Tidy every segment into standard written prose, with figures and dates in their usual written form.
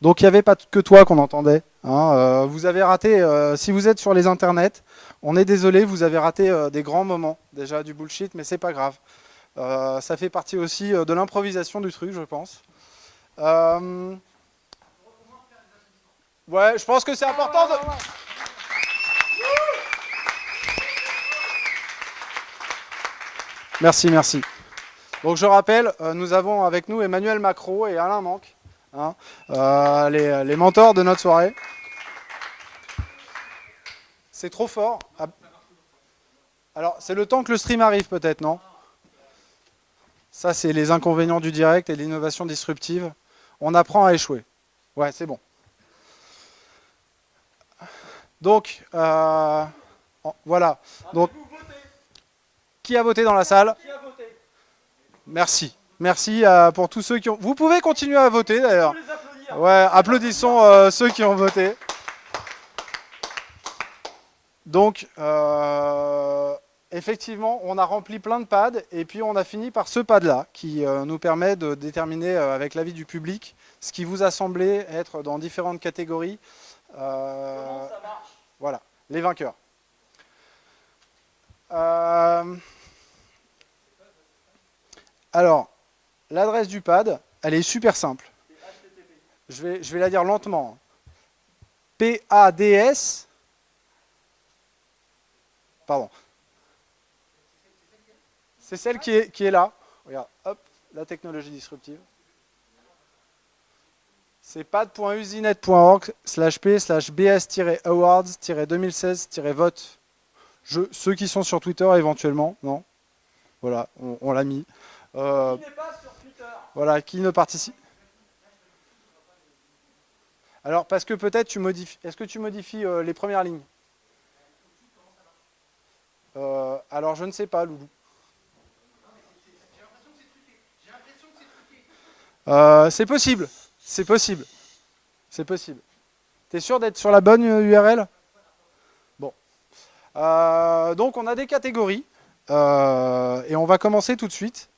Donc il n'y avait pas que toi qu'on entendait. Hein. Vous avez raté, si vous êtes sur les internets, on est désolé, vous avez raté des grands moments déjà du bullshit, mais c'est pas grave. Ça fait partie aussi de l'improvisation du truc, je pense. Euh, ouais, je pense que c'est important de... Merci, merci. Donc je rappelle, nous avons avec nous Emmanuel Macron et Alain Manque, hein, les mentors de notre soirée. C'est trop fort. Ah. Alors, c'est le temps que le stream arrive peut-être, non? Ça, c'est les inconvénients du direct et de l'innovation disruptive. On apprend à échouer. Ouais, c'est bon. Donc, voilà. Donc, qui a voté dans la salle? Merci. Merci pour tous ceux qui ont... Vous pouvez continuer à voter, d'ailleurs. Ouais, applaudissons ceux qui ont voté. Donc, effectivement, on a rempli plein de pads et puis on a fini par ce pad-là qui nous permet de déterminer avec l'avis du public ce qui vous a semblé être dans différentes catégories. Comment ça marche? Voilà, les vainqueurs. Alors, l'adresse du pad, elle est super simple. Je vais la dire lentement. PADS. Pardon. C'est celle qui est là. Regarde, hop, la technologie disruptive. C'est pad.usenet.org/p/bs-awards-2016-vote. Ceux qui sont sur Twitter éventuellement, non? Voilà, on l'a mis. Qui n'est pas sur Twitter? Voilà, qui ne participe. Alors, parce que peut-être tu modifies. Est-ce que tu modifies les premières lignes? Alors, je ne sais pas, Loulou. C'est possible. C'est possible. C'est possible. T'es sûr d'être sur la bonne URL? Bon. Donc, on a des catégories. Et on va commencer tout de suite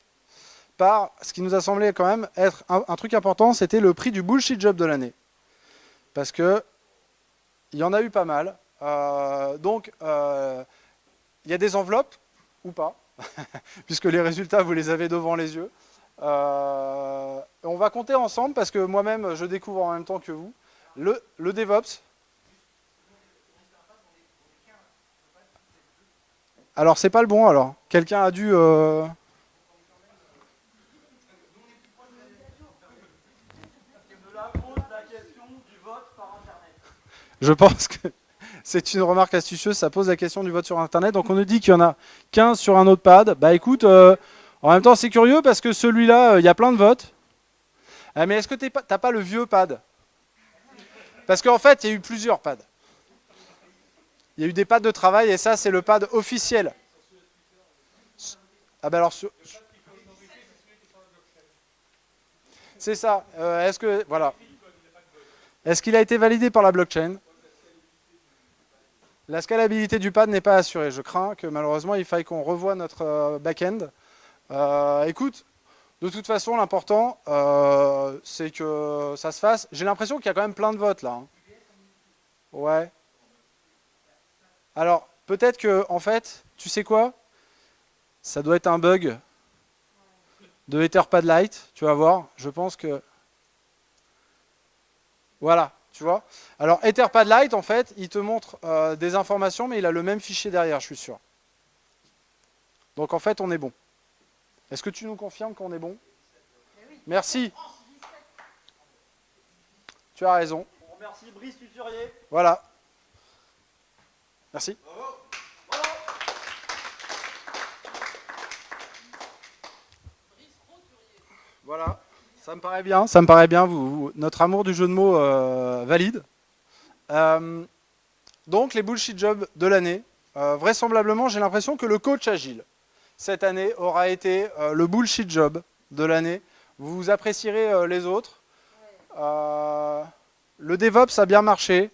par ce qui nous a semblé quand même être un truc important, c'était le prix du bullshit job de l'année. Parce que il y en a eu pas mal. Donc, il y a des enveloppes, ou pas, puisque les résultats, vous les avez devant les yeux. On va compter ensemble, parce que moi-même, je découvre en même temps que vous. Le DevOps. Alors, c'est pas le bon, alors. Quelqu'un a dû... Je pense que c'est une remarque astucieuse, ça pose la question du vote sur Internet. Donc on nous dit qu'il y en a 15 sur un autre pad. Bah écoute, en même temps c'est curieux parce que celui-là, il y a plein de votes. Mais est-ce que t'as pas le vieux pad? Parce qu'en fait, il y a eu plusieurs pads. Il y a eu des pads de travail et ça, c'est le pad officiel. Ah bah alors... C'est ça. Est-ce que... Voilà. Est-ce qu'il a été validé par la blockchain? La scalabilité du pad n'est pas assurée. Je crains que malheureusement, il faille qu'on revoie notre back-end. Écoute, de toute façon, l'important, c'est que ça se fasse. J'ai l'impression qu'il y a quand même plein de votes là. Hein. Ouais. Alors, peut-être que, en fait, tu sais quoi? Ça doit être un bug de EtherPadLite. Tu vas voir. Je pense que... Voilà. Tu vois? Alors, EtherPadLite, en fait, il te montre des informations, mais il a le même fichier derrière, je suis sûr. Donc, en fait, on est bon. Est-ce que tu nous confirmes qu'on est bon? Merci. Tu as raison. On remercie Brice Tuturier. Voilà. Merci. Bravo. Bravo. Voilà. Ça me paraît bien. Ça me paraît bien. Notre amour du jeu de mots valide. Donc, les bullshit jobs de l'année. Vraisemblablement, j'ai l'impression que le coach agile, cette année, aura été le bullshit job de l'année. Vous apprécierez les autres. Le DevOps a bien marché.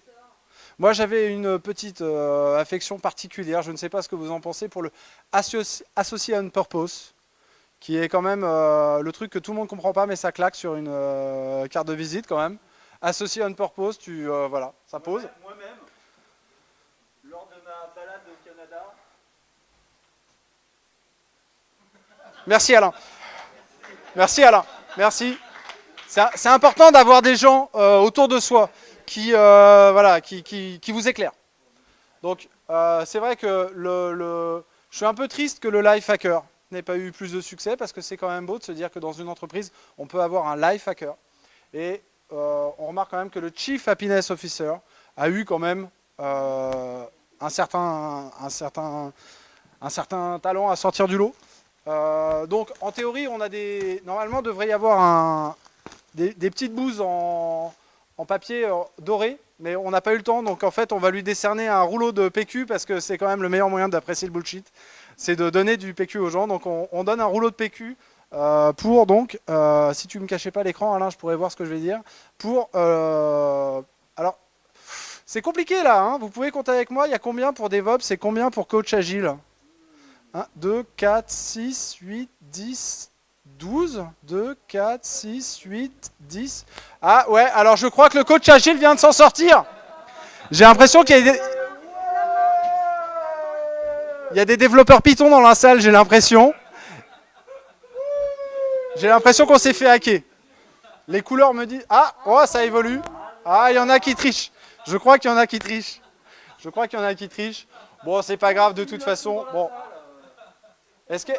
Moi, j'avais une petite affection particulière. Je ne sais pas ce que vous en pensez pour le Associé on Purpose, qui est quand même le truc que tout le monde ne comprend pas, mais ça claque sur une carte de visite quand même. associé on purpose, voilà, ça pose. Moi-même, lors de ma balade au Canada. Merci Alain. Merci Alain. Merci. C'est important d'avoir des gens autour de soi qui, voilà, qui vous éclairent. Donc, c'est vrai que je suis un peu triste que le life hacker n'ait pas eu plus de succès parce que c'est quand même beau de se dire que dans une entreprise, on peut avoir un life hacker. Et on remarque quand même que le Chief Happiness Officer a eu quand même un certain talent à sortir du lot. Donc, en théorie, normalement, il devrait y avoir des petites bouses en papier doré, mais on n'a pas eu le temps, donc en fait on va lui décerner un rouleau de PQ parce que c'est quand même le meilleur moyen d'apprécier le bullshit, c'est de donner du PQ aux gens. Donc on donne un rouleau de PQ pour donc, si tu me cachais pas l'écran Alain, je pourrais voir ce que je vais dire, pour, alors c'est compliqué là, hein, vous pouvez compter avec moi, il y a combien pour DevOps et combien pour coach agile? 1, 2, 4, 6, 8, 10, 12, 2, 4, 6, 8, 10. Ah ouais, alors je crois que le coach agile vient de s'en sortir. J'ai l'impression qu'il y a des développeurs Python dans la salle, j'ai l'impression. J'ai l'impression qu'on s'est fait hacker. Les couleurs me disent... Ah, oh, ça évolue. Ah, il y en a qui trichent. Je crois qu'il y en a qui trichent. Je crois qu'il y en a qui trichent. Bon, c'est pas grave de toute façon. Bon. Est-ce que...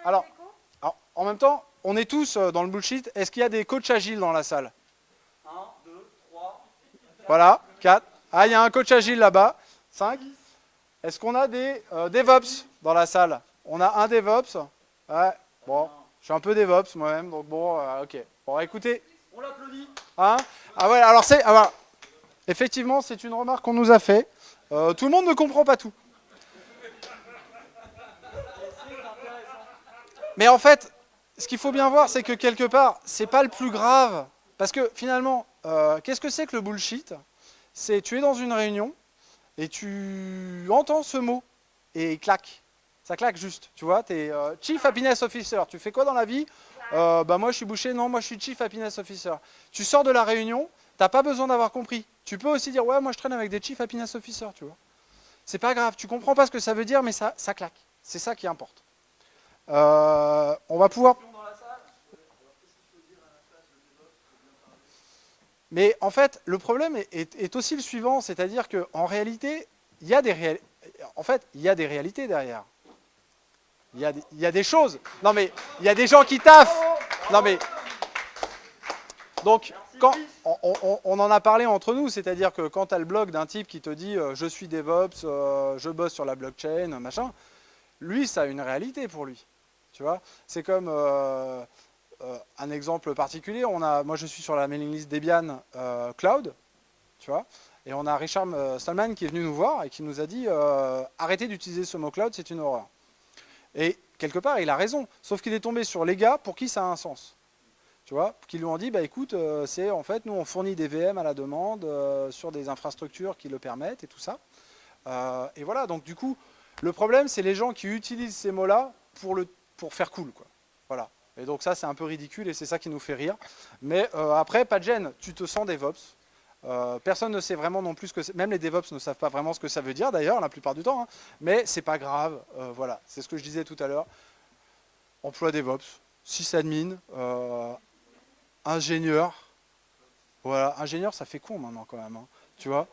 Alors, en même temps, on est tous dans le bullshit. Est-ce qu'il y a des coachs agiles dans la salle? 1, 2, 3. Voilà, 4. Ah, il y a un coach agile là-bas. 5. Est-ce qu'on a des DevOps dans la salle? On a un DevOps. Ouais, bon, je suis un peu DevOps moi-même, donc bon, ok. Bon, écoutez. On l'applaudit. Hein? Ah ouais, alors effectivement, c'est une remarque qu'on nous a fait. Tout le monde ne comprend pas tout. Mais en fait, ce qu'il faut bien voir, c'est que quelque part, c'est pas le plus grave. Parce que finalement, qu'est-ce que c'est que le bullshit? C'est tu es dans une réunion et tu entends ce mot et il claque. Ça claque juste, tu vois. Tu es Chief Happiness Officer. Tu fais quoi dans la vie? Bah moi je suis boucher, non, moi je suis Chief Happiness Officer. Tu sors de la réunion, t'as pas besoin d'avoir compris. Tu peux aussi dire, ouais, moi je traîne avec des Chief Happiness Officer, tu vois. C'est pas grave, tu comprends pas ce que ça veut dire, mais ça claque. C'est ça qui importe. On va pouvoir... Mais en fait, le problème est aussi le suivant, c'est-à-dire qu'en réalité, il y a des réalités derrière. Il y a des choses. Non mais, il y a des gens qui taffent. Non mais... Donc, quand on en a parlé entre nous, c'est-à-dire que quand tu as le blog d'un type qui te dit je suis DevOps, je bosse sur la blockchain, machin, lui, ça a une réalité pour lui. Tu vois, c'est comme un exemple particulier. Moi, je suis sur la mailing list Debian Cloud, tu vois, et on a Richard Stallman qui est venu nous voir et qui nous a dit arrêtez d'utiliser ce mot cloud, c'est une horreur. Et quelque part, il a raison. Sauf qu'il est tombé sur les gars pour qui ça a un sens. Tu vois, qui lui ont dit, bah écoute, c'est en fait, nous on fournit des VM à la demande sur des infrastructures qui le permettent et tout ça. Et voilà, donc du coup, le problème, c'est les gens qui utilisent ces mots-là pour faire cool, quoi. Voilà. Et donc ça, c'est un peu ridicule et c'est ça qui nous fait rire. Mais après, pas de gêne, tu te sens DevOps. Personne ne sait vraiment non plus ce que c'est. Même les DevOps ne savent pas vraiment ce que ça veut dire, d'ailleurs, la plupart du temps. Hein. Mais c'est pas grave. Voilà, c'est ce que je disais tout à l'heure. Emploi DevOps, sysadmin, ingénieur. Voilà, ingénieur, ça fait con maintenant quand même. Hein. Tu vois,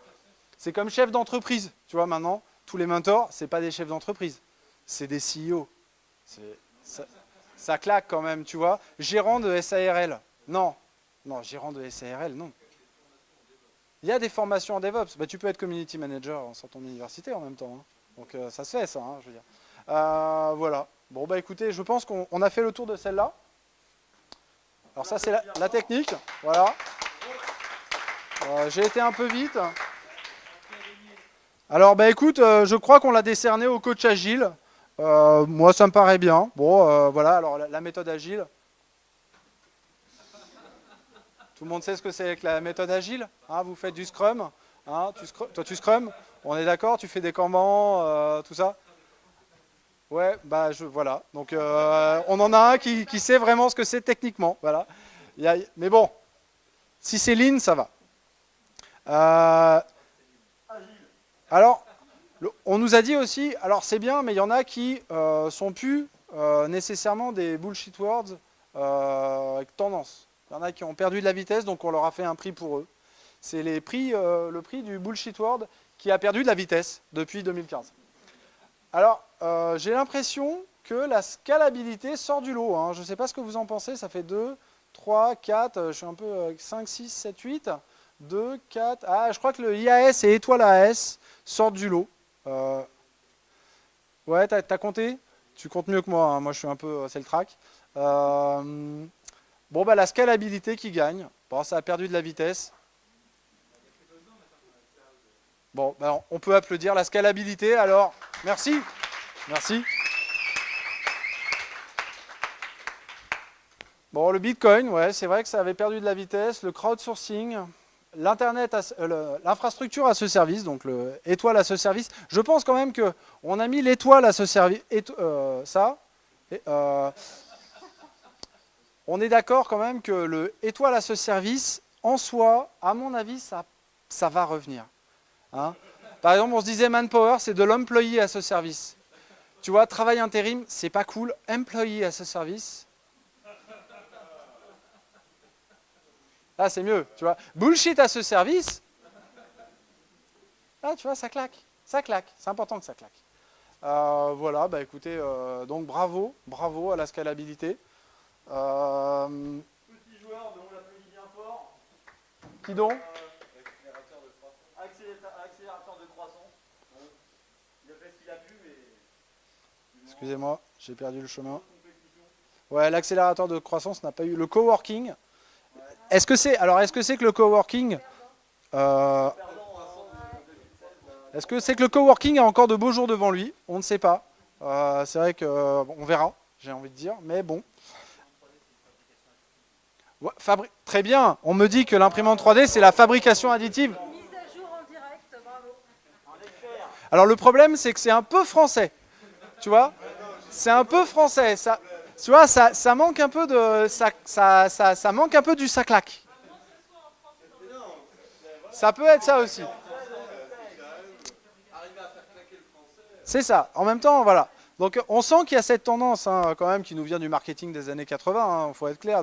c'est comme chef d'entreprise. Tu vois, maintenant, tous les mentors, c'est pas des chefs d'entreprise, c'est des CEO. Ça claque quand même, tu vois. Gérant de SARL. Non, gérant de SARL, non. Il y a des formations en DevOps. Bah, tu peux être community manager en sortant d'université en même temps. Hein. Donc ça se fait, ça, hein, je veux dire. Voilà. Bon, bah écoutez, je pense qu'on a fait le tour de celle-là. Alors ça, c'est la technique. Voilà. J'ai été un peu vite. Alors, bah écoute, je crois qu'on l'a décerné au coach agile. Moi, ça me paraît bien. Bon, voilà, alors la méthode agile. Tout le monde sait ce que c'est que la méthode agile, hein, vous faites du Scrum. Hein, toi, tu Scrum. On est d'accord. Tu fais des Kanban, tout ça. Ouais, bah voilà. Donc, on en a un qui sait vraiment ce que c'est techniquement. Voilà. Mais bon, si c'est Lean, ça va. Euh, alors, on nous a dit aussi, alors c'est bien, mais il y en a qui sont plus nécessairement des bullshit words avec tendance. Il y en a qui ont perdu de la vitesse, donc on leur a fait un prix pour eux. C'est le prix du bullshit word qui a perdu de la vitesse depuis 2015. Alors, j'ai l'impression que la scalabilité sort du lot. Hein. Je ne sais pas ce que vous en pensez, ça fait 2, 3, 4, je suis un peu 5, 6, 7, 8, 2, 4, ah, je crois que le IAS et étoile AS sortent du lot. Ouais, t'as compté? Tu comptes mieux que moi, hein. Moi je suis un peu, c'est le track. Bon, bah la scalabilité qui gagne. Bon, ça a perdu de la vitesse. Bon, bah, on peut applaudir la scalabilité, alors, merci. Merci. Bon, le Bitcoin, ouais, c'est vrai que ça avait perdu de la vitesse. Le crowdsourcing, l'infrastructure à ce service, donc l'étoile à ce service. Je pense quand même que on a mis l'étoile à ce service. On est d'accord quand même que le étoile à ce service, en soi, à mon avis, ça va revenir. Hein. Par exemple, on se disait manpower, c'est de l'employee à ce service. Tu vois, travail intérim, c'est pas cool. Employee à ce service. Là, c'est mieux, tu vois. Bullshit à ce service. Là, tu vois, ça claque. Ça claque. C'est important que ça claque. Voilà, bah écoutez, donc bravo à la scalabilité. Petit joueur dont on l'applaudit bien fort. Qui donc Accélérateur de croissance. Il a fait ce qu'il a pu, mais. Excusez-moi, j'ai perdu le chemin. Ouais, l'accélérateur de croissance n'a pas eu. Le coworking. Est-ce que c'est que le coworking est-ce que c'est que le coworking a encore de beaux jours devant lui? On ne sait pas. C'est vrai que on verra, j'ai envie de dire, mais bon. Ouais, très bien. On me dit que l'imprimante 3D c'est la fabrication additive. Mise à jour en direct, bravo. Alors le problème c'est que c'est un peu français, tu vois. C'est un peu français. Ça, tu vois, ça manque un peu de, ça manque un peu du ça claque. Ça peut être ça aussi. C'est ça. En même temps, voilà. Donc on sent qu'il y a cette tendance hein, quand même qui nous vient du marketing des années 80, il faut être clair,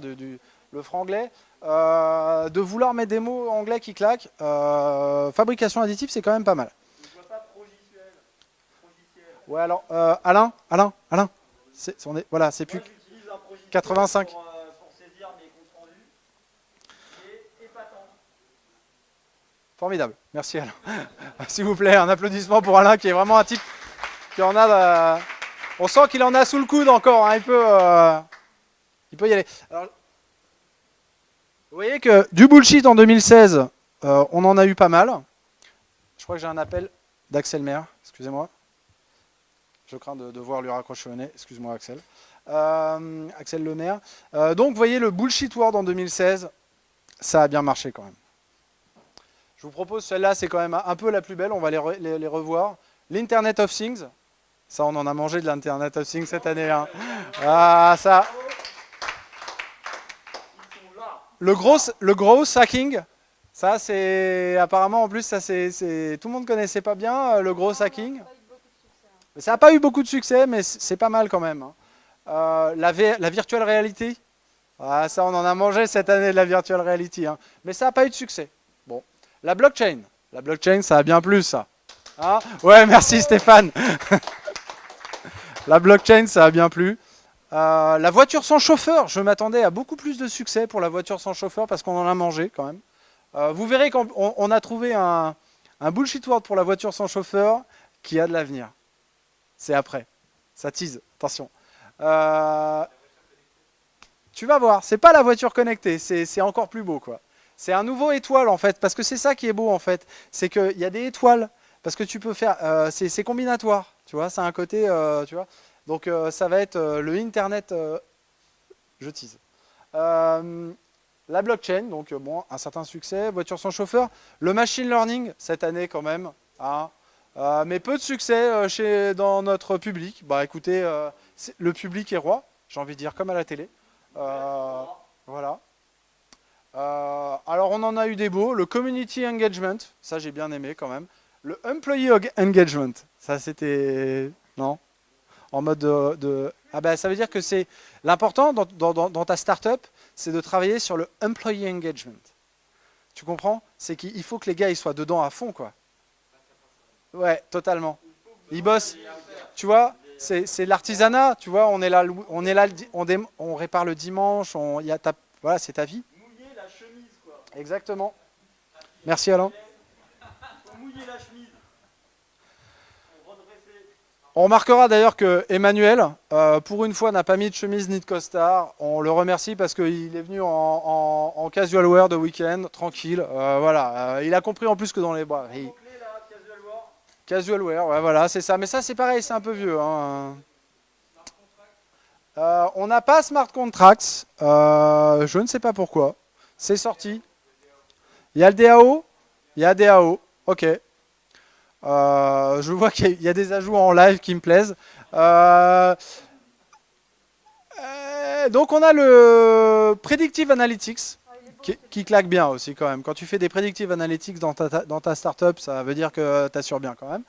le franglais, de vouloir mettre des mots anglais qui claquent. Fabrication additive, c'est quand même pas mal. Ouais, alors, Alain, voilà, c'est plus 85. Pour saisir mes comptes rendus. Et épatant. Formidable, merci Alain. S'il vous plaît, un applaudissement pour Alain qui est vraiment un type qui en a. On sent qu'il en a sous le coude encore, hein, il peut y aller. Alors, vous voyez que du bullshit en 2016, on en a eu pas mal. Je crois que j'ai un appel d'Axel Maire, excusez-moi. Je crains de devoir lui raccrocher au nez, excuse-moi Axel. Axel Lemaire. Donc vous voyez le bullshit word en 2016, ça a bien marché quand même. Je vous propose celle-là, c'est quand même un peu la plus belle, on va les revoir. L'Internet of Things, ça on en a mangé de l'Internet of Things cette année. Hein. Ah ça. Le gros hacking, ça c'est apparemment en plus ça c'est tout le monde connaissait pas bien le gros hacking. Ça n'a pas eu beaucoup de succès, mais c'est pas mal quand même. Hein. La virtual reality, ah, ça on en a mangé cette année de la virtual reality, hein. Mais ça n'a pas eu de succès. Bon, la blockchain ça a bien plu ça. Hein ouais, merci Stéphane. La blockchain ça a bien plu. La voiture sans chauffeur, je m'attendais à beaucoup plus de succès pour la voiture sans chauffeur parce qu'on en a mangé quand même. Vous verrez qu'on a trouvé un bullshit word pour la voiture sans chauffeur qui a de l'avenir. C'est après. Ça tease, attention. Tu vas voir, c'est pas la voiture connectée, c'est encore plus beau quoi. C'est un nouveau étoile en fait, parce que c'est ça qui est beau en fait, c'est qu'il y a des étoiles, parce que tu peux faire, c'est combinatoire, tu vois, c'est un côté, tu vois. Donc ça va être le Internet, je tease. La blockchain, donc bon, un certain succès, voiture sans chauffeur. Le machine learning, cette année quand même, hein, mais peu de succès dans notre public. Bah écoutez, le public est roi, j'ai envie de dire, comme à la télé. Voilà. Alors on en a eu des beaux. Le community engagement, ça j'ai bien aimé quand même. Le employee engagement, ça c'était... Non? En mode Ah ben ça veut dire que c'est... L'important dans ta startup, c'est de travailler sur le employee engagement. Tu comprends? C'est qu'il faut que les gars ils soient dedans à fond, quoi. Ouais, totalement. Ils bossent. Tu vois, c'est l'artisanat. Tu vois, on est là, on répare le dimanche. Voilà, c'est ta vie. Mouiller la chemise, quoi. Exactement. Merci Alain. Faut mouiller la chemise. Faut redresser. On remarquera d'ailleurs que Emmanuel, pour une fois, n'a pas mis de chemise ni de costard. On le remercie parce qu'il est venu en casual wear de week-end, tranquille. Voilà, il a compris en plus que dans les bras. Mot-clé là, casual wear. Casual wear, ouais, voilà, c'est ça. Mais ça, c'est pareil, c'est un peu vieux, hein. On n'a pas Smart Contracts. Je ne sais pas pourquoi. C'est sorti. Il y a le DAO. Il y a DAO. Ok. Je vois qu'il y a des ajouts en live qui me plaisent. Donc on a le Predictive Analytics Ah, il est beau, qui claque bien aussi quand même. Quand tu fais des Predictive Analytics dans ta startup, ça veut dire que tu assures bien quand même.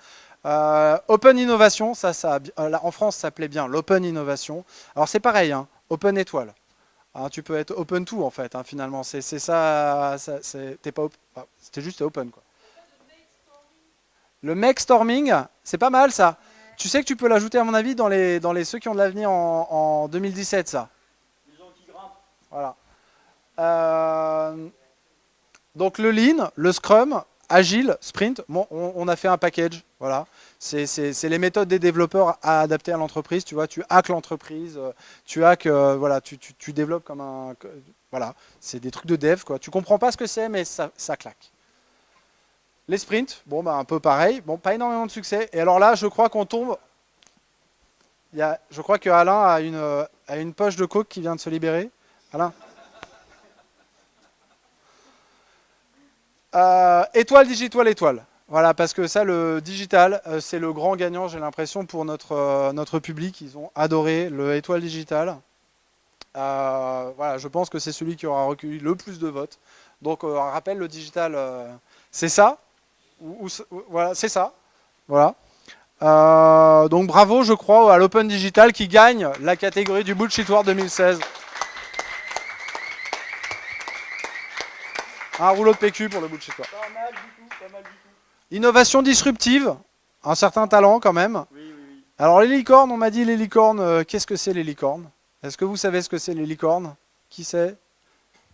Open Innovation, là, en France ça plaît bien, l'Open Innovation. Alors c'est pareil, hein, Open étoile. Hein, tu peux être open tout en fait, hein, finalement. C'est ça, t'es pas c'était juste open quoi. Le make storming, c'est pas mal ça. Tu sais que tu peux l'ajouter à mon avis dans les ceux qui ont de l'avenir en 2017 ça. Les gens qui grimpent. Voilà. Euh, donc le lean, le scrum, agile, sprint, bon, on a fait un package. Voilà. C'est les méthodes des développeurs à adapter à l'entreprise. Tu vois, tu hackes l'entreprise, tu hackes, voilà, tu développes comme un, voilà, c'est des trucs de dev quoi. Tu comprends pas ce que c'est, mais ça claque. Les sprints, bon bah un peu pareil, bon pas énormément de succès. Et alors là, je crois qu'on tombe. Je crois que Alain a une poche de coke qui vient de se libérer. Alain. Étoile, digital, étoile. Voilà, parce que ça, le digital, c'est le grand gagnant, j'ai l'impression, pour notre public. Ils ont adoré le étoile digital. Voilà, je pense que c'est celui qui aura recueilli le plus de votes. Donc, on rappelle, le digital, c'est ça. Voilà, c'est ça. Voilà. Donc, bravo, je crois, à l'Open Digital qui gagne la catégorie du Bullshit War 2016. Un rouleau de PQ pour le Bullshit War. Pas mal du tout, pas mal du tout. Innovation disruptive, un certain talent quand même. Oui, oui, oui. Alors les licornes, on m'a dit les licornes, qu'est-ce que c'est les licornes? Est-ce que vous savez ce que c'est les licornes? Qui sait?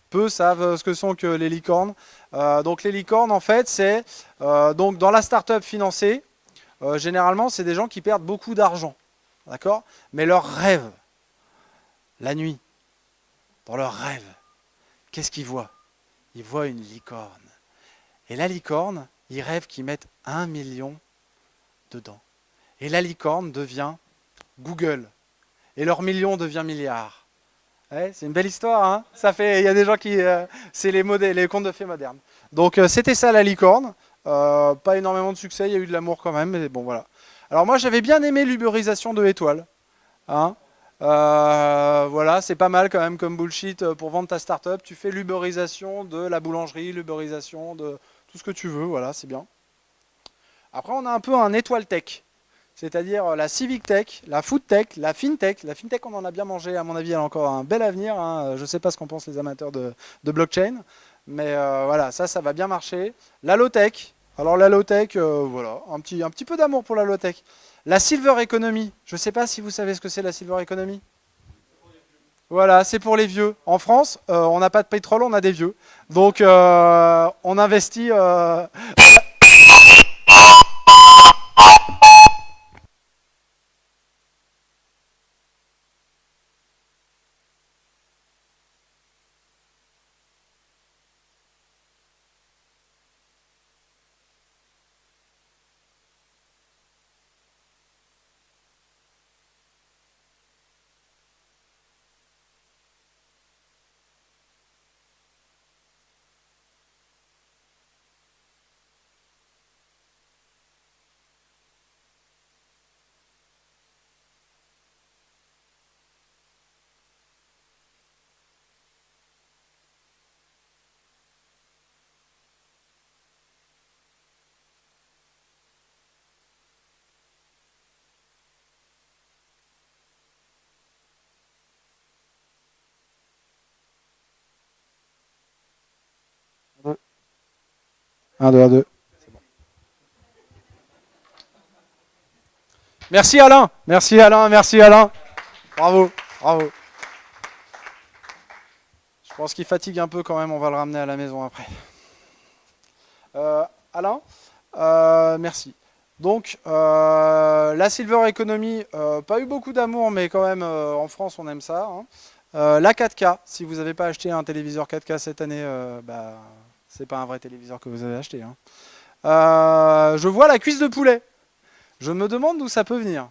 Peu savent ce que sont que les licornes. Donc les licornes, en fait, c'est donc dans la start-up financée, généralement, c'est des gens qui perdent beaucoup d'argent, d'accord? Mais leur rêve, la nuit, dans leur rêve, qu'est-ce qu'ils voient? Ils voient une licorne. Et la licorne, ils rêvent qu'ils mettent 1 million dedans. Et la licorne devient Google. Et leur million devient milliard. Ouais, c'est une belle histoire, hein. Ça fait, il y a des gens qui, c'est les contes de fées modernes. Donc c'était ça la licorne. Pas énormément de succès, il y a eu de l'amour quand même, mais bon voilà. Alors moi j'avais bien aimé l'uberisation de étoiles. Hein. Voilà, c'est pas mal quand même comme bullshit pour vendre ta startup. Tu fais l'uberisation de la boulangerie, l'uberisation de tout ce que tu veux, voilà, c'est bien. Après on a un peu un étoile tech. C'est-à-dire la civic tech, la food tech, la fintech. La fintech, on en a bien mangé, à mon avis, elle a encore un bel avenir. Hein. Je ne sais pas ce qu'en pensent les amateurs de blockchain, mais voilà, ça va bien marcher. La low tech, alors la low tech, voilà, un petit peu d'amour pour la low tech. La silver economy, je ne sais pas si vous savez ce que c'est la silver economy. Voilà, c'est pour les vieux. En France, on n'a pas de pétrole, on a des vieux. Donc, on investit. 1, 2, 1, 2. Merci Alain, merci Alain, merci Alain. Bravo, bravo. Je pense qu'il fatigue un peu quand même, on va le ramener à la maison après. Alain, merci. Donc, la Silver Economy, pas eu beaucoup d'amour, mais quand même, en France, on aime ça. Hein. La 4K, si vous n'avez pas acheté un téléviseur 4K cette année, bah, c'est pas un vrai téléviseur que vous avez acheté. Hein. Je vois la cuisse de poulet. Je me demande d'où ça peut venir.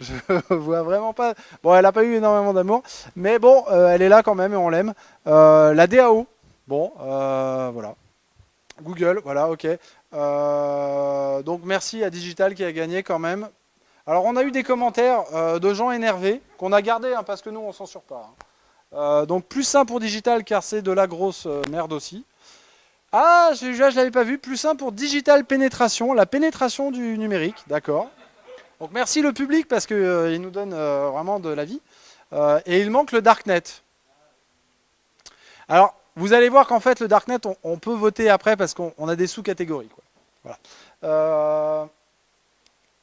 Je vois vraiment pas. Bon, elle n'a pas eu énormément d'amour, mais bon, elle est là quand même et on l'aime. La DAO, bon, voilà. Google, voilà, ok. Donc merci à Digital qui a gagné quand même. Alors on a eu des commentaires de gens énervés qu'on a gardés hein, parce que nous on censure pas. Hein. Donc plus 1 pour Digital car c'est de la grosse merde aussi. Ah, celui-là je l'avais pas vu. Plus 1 pour Digital Pénétration, la pénétration du numérique, d'accord. Donc merci le public parce qu'il nous donne vraiment de la vie. Et il manque le Darknet. Alors, vous allez voir qu'en fait, le Darknet, on peut voter après parce qu'on a des sous-catégories. Voilà.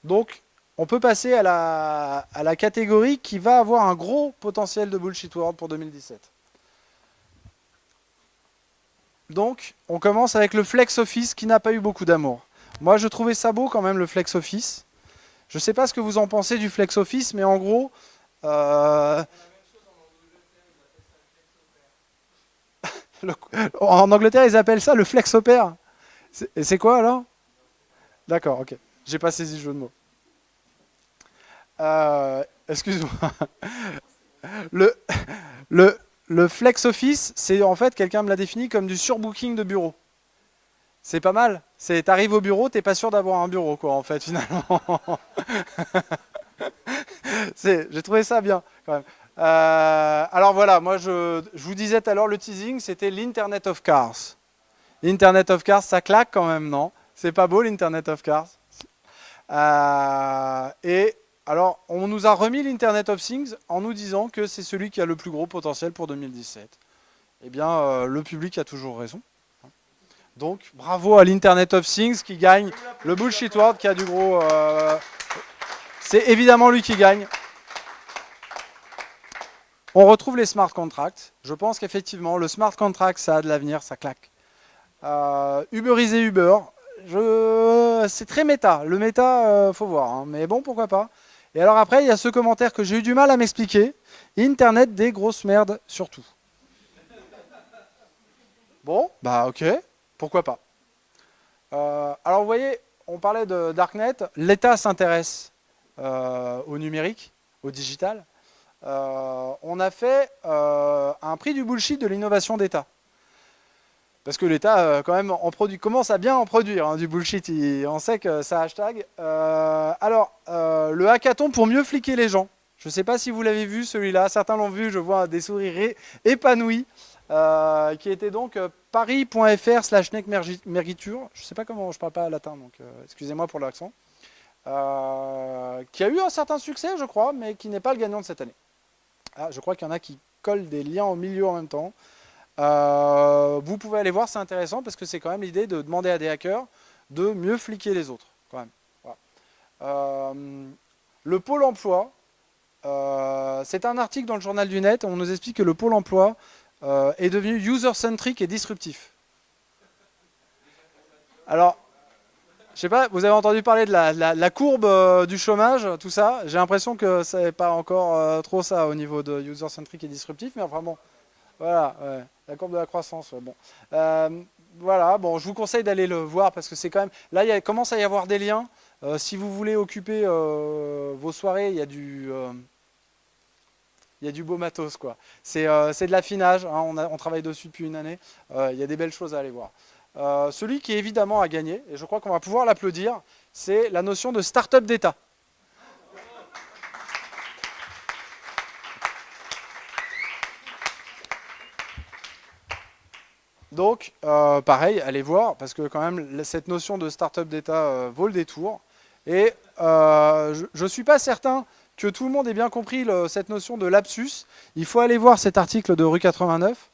Donc, on peut passer à la catégorie qui va avoir un gros potentiel de Bullshit World pour 2017. Donc, on commence avec le Flex Office qui n'a pas eu beaucoup d'amour. Moi, je trouvais ça beau quand même, le Flex Office. Je ne sais pas ce que vous en pensez du Flex Office, mais en gros... en Angleterre, ils appellent ça le Flexopère. Et c'est quoi alors? D'accord, ok. J'ai pas saisi le jeu de mots. Excuse-moi. Le, le Flex Office, c'est en fait, quelqu'un me l'a défini comme du surbooking de bureau. C'est pas mal. T'arrives au bureau, t'es pas sûr d'avoir un bureau, quoi, en fait, finalement. J'ai trouvé ça bien, quand même. Alors voilà, moi je vous disais tout à l'heure, le teasing, c'était l'Internet of Cars. L'Internet of Cars, ça claque quand même, non? C'est pas beau l'Internet of Cars. Et alors, on nous a remis l'Internet of Things en nous disant que c'est celui qui a le plus gros potentiel pour 2017. Eh bien, le public a toujours raison. Donc, bravo à l'Internet of Things qui gagne le Bullshit World qui a du gros... c'est évidemment lui qui gagne. On retrouve les smart contracts. Je pense qu'effectivement, le smart contract, ça a de l'avenir, ça claque. Uberiser Uber, c'est très méta. Le méta, faut voir. Hein. Mais bon, pourquoi pas. Et alors après, il y a ce commentaire que j'ai eu du mal à m'expliquer. Internet des grosses merdes, surtout. Bon, bah ok, pourquoi pas. Alors vous voyez, on parlait de Darknet. L'État s'intéresse au numérique, au digital. On a fait un prix du bullshit de l'innovation d'État. Parce que l'État, quand même, commence à bien en produire, hein, du bullshit. On sait que ça hashtag. Le hackathon pour mieux fliquer les gens. Je ne sais pas si vous l'avez vu, celui-là. Certains l'ont vu, je vois des sourires épanouis. Qui était donc paris.fr/necmergiture. Je ne sais pas comment, je ne parle pas latin, donc excusez-moi pour l'accent. Qui a eu un certain succès, je crois, mais qui n'est pas le gagnant de cette année. Ah, je crois qu'il y en a qui collent des liens au milieu en même temps. Vous pouvez aller voir, c'est intéressant parce que c'est quand même l'idée de demander à des hackers de mieux fliquer les autres. Quand même. Voilà. Le pôle emploi, c'est un article dans le journal du net. On nous explique que le pôle emploi est devenu user-centric et disruptif. Alors, je sais pas, vous avez entendu parler de la courbe du chômage, tout ça. J'ai l'impression que ce n'est pas encore trop ça au niveau de user-centric et disruptif, mais enfin bon, voilà, ouais, la courbe de la croissance, ouais, bon. Voilà, bon, je vous conseille d'aller le voir parce que c'est quand même... Là, il commence à y avoir des liens. Si vous voulez occuper vos soirées, il y a du beau matos, quoi. C'est de l'affinage, hein, on travaille dessus depuis une année. Il y a des belles choses à aller voir. Celui qui évidemment a gagné, et je crois qu'on va pouvoir l'applaudir, c'est la notion de start-up d'État. Donc, pareil, allez voir, parce que quand même, cette notion de start-up d'État vaut le détour. Et je ne suis pas certain que tout le monde ait bien compris cette notion de lapsus. Il faut aller voir cet article de Rue 89.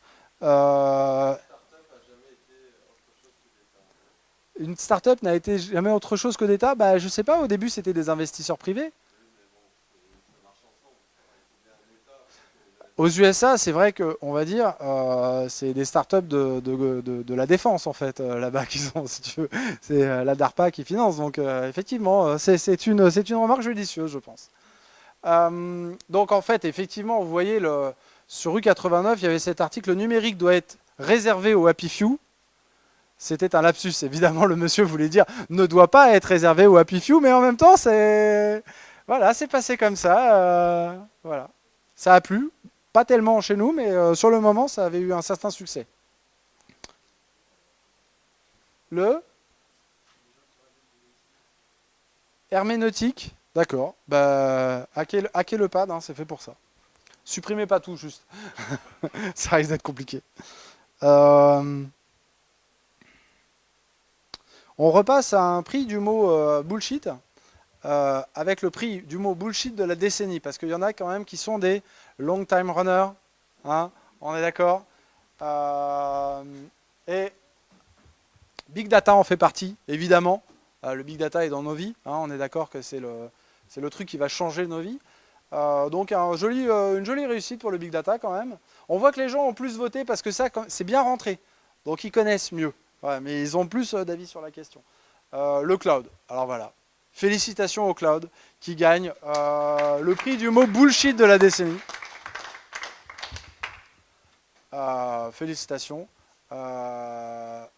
Une start-up n'a été jamais autre chose que d'État. Bah, je sais pas, au début c'était des investisseurs privés. Aux USA, c'est vrai que, on va dire, c'est des startups de la défense en fait là-bas qui sont, si tu veux, c'est la DARPA qui finance. Donc effectivement, c'est une remarque judicieuse, je pense. Donc en fait, effectivement, vous voyez, sur U89, il y avait cet article, le numérique doit être réservé aux happy few. C'était un lapsus, évidemment, le monsieur voulait dire ne doit pas être réservé aux happy few, mais en même temps, voilà, c'est passé comme ça. Voilà, ça a plu, pas tellement chez nous, mais sur le moment, ça avait eu un certain succès. Le herméneutique, d'accord. Bah, hacker le pad, hein, c'est fait pour ça. Supprimez pas tout, juste. Ça risque d'être compliqué. On repasse à un prix du mot bullshit, avec le prix du mot bullshit de la décennie, parce qu'il y en a quand même qui sont des long time runners, hein, on est d'accord. Et Big Data en fait partie, évidemment. Le Big Data est dans nos vies, hein, on est d'accord que c'est le truc qui va changer nos vies. Donc une jolie réussite pour le Big Data quand même. On voit que les gens ont plus voté parce que ça, c'est bien rentré. Donc ils connaissent mieux. Ouais, mais ils ont plus d'avis sur la question. Le cloud. Alors voilà. Félicitations au cloud qui gagne le prix du mot bullshit de la décennie. Félicitations. Voilà,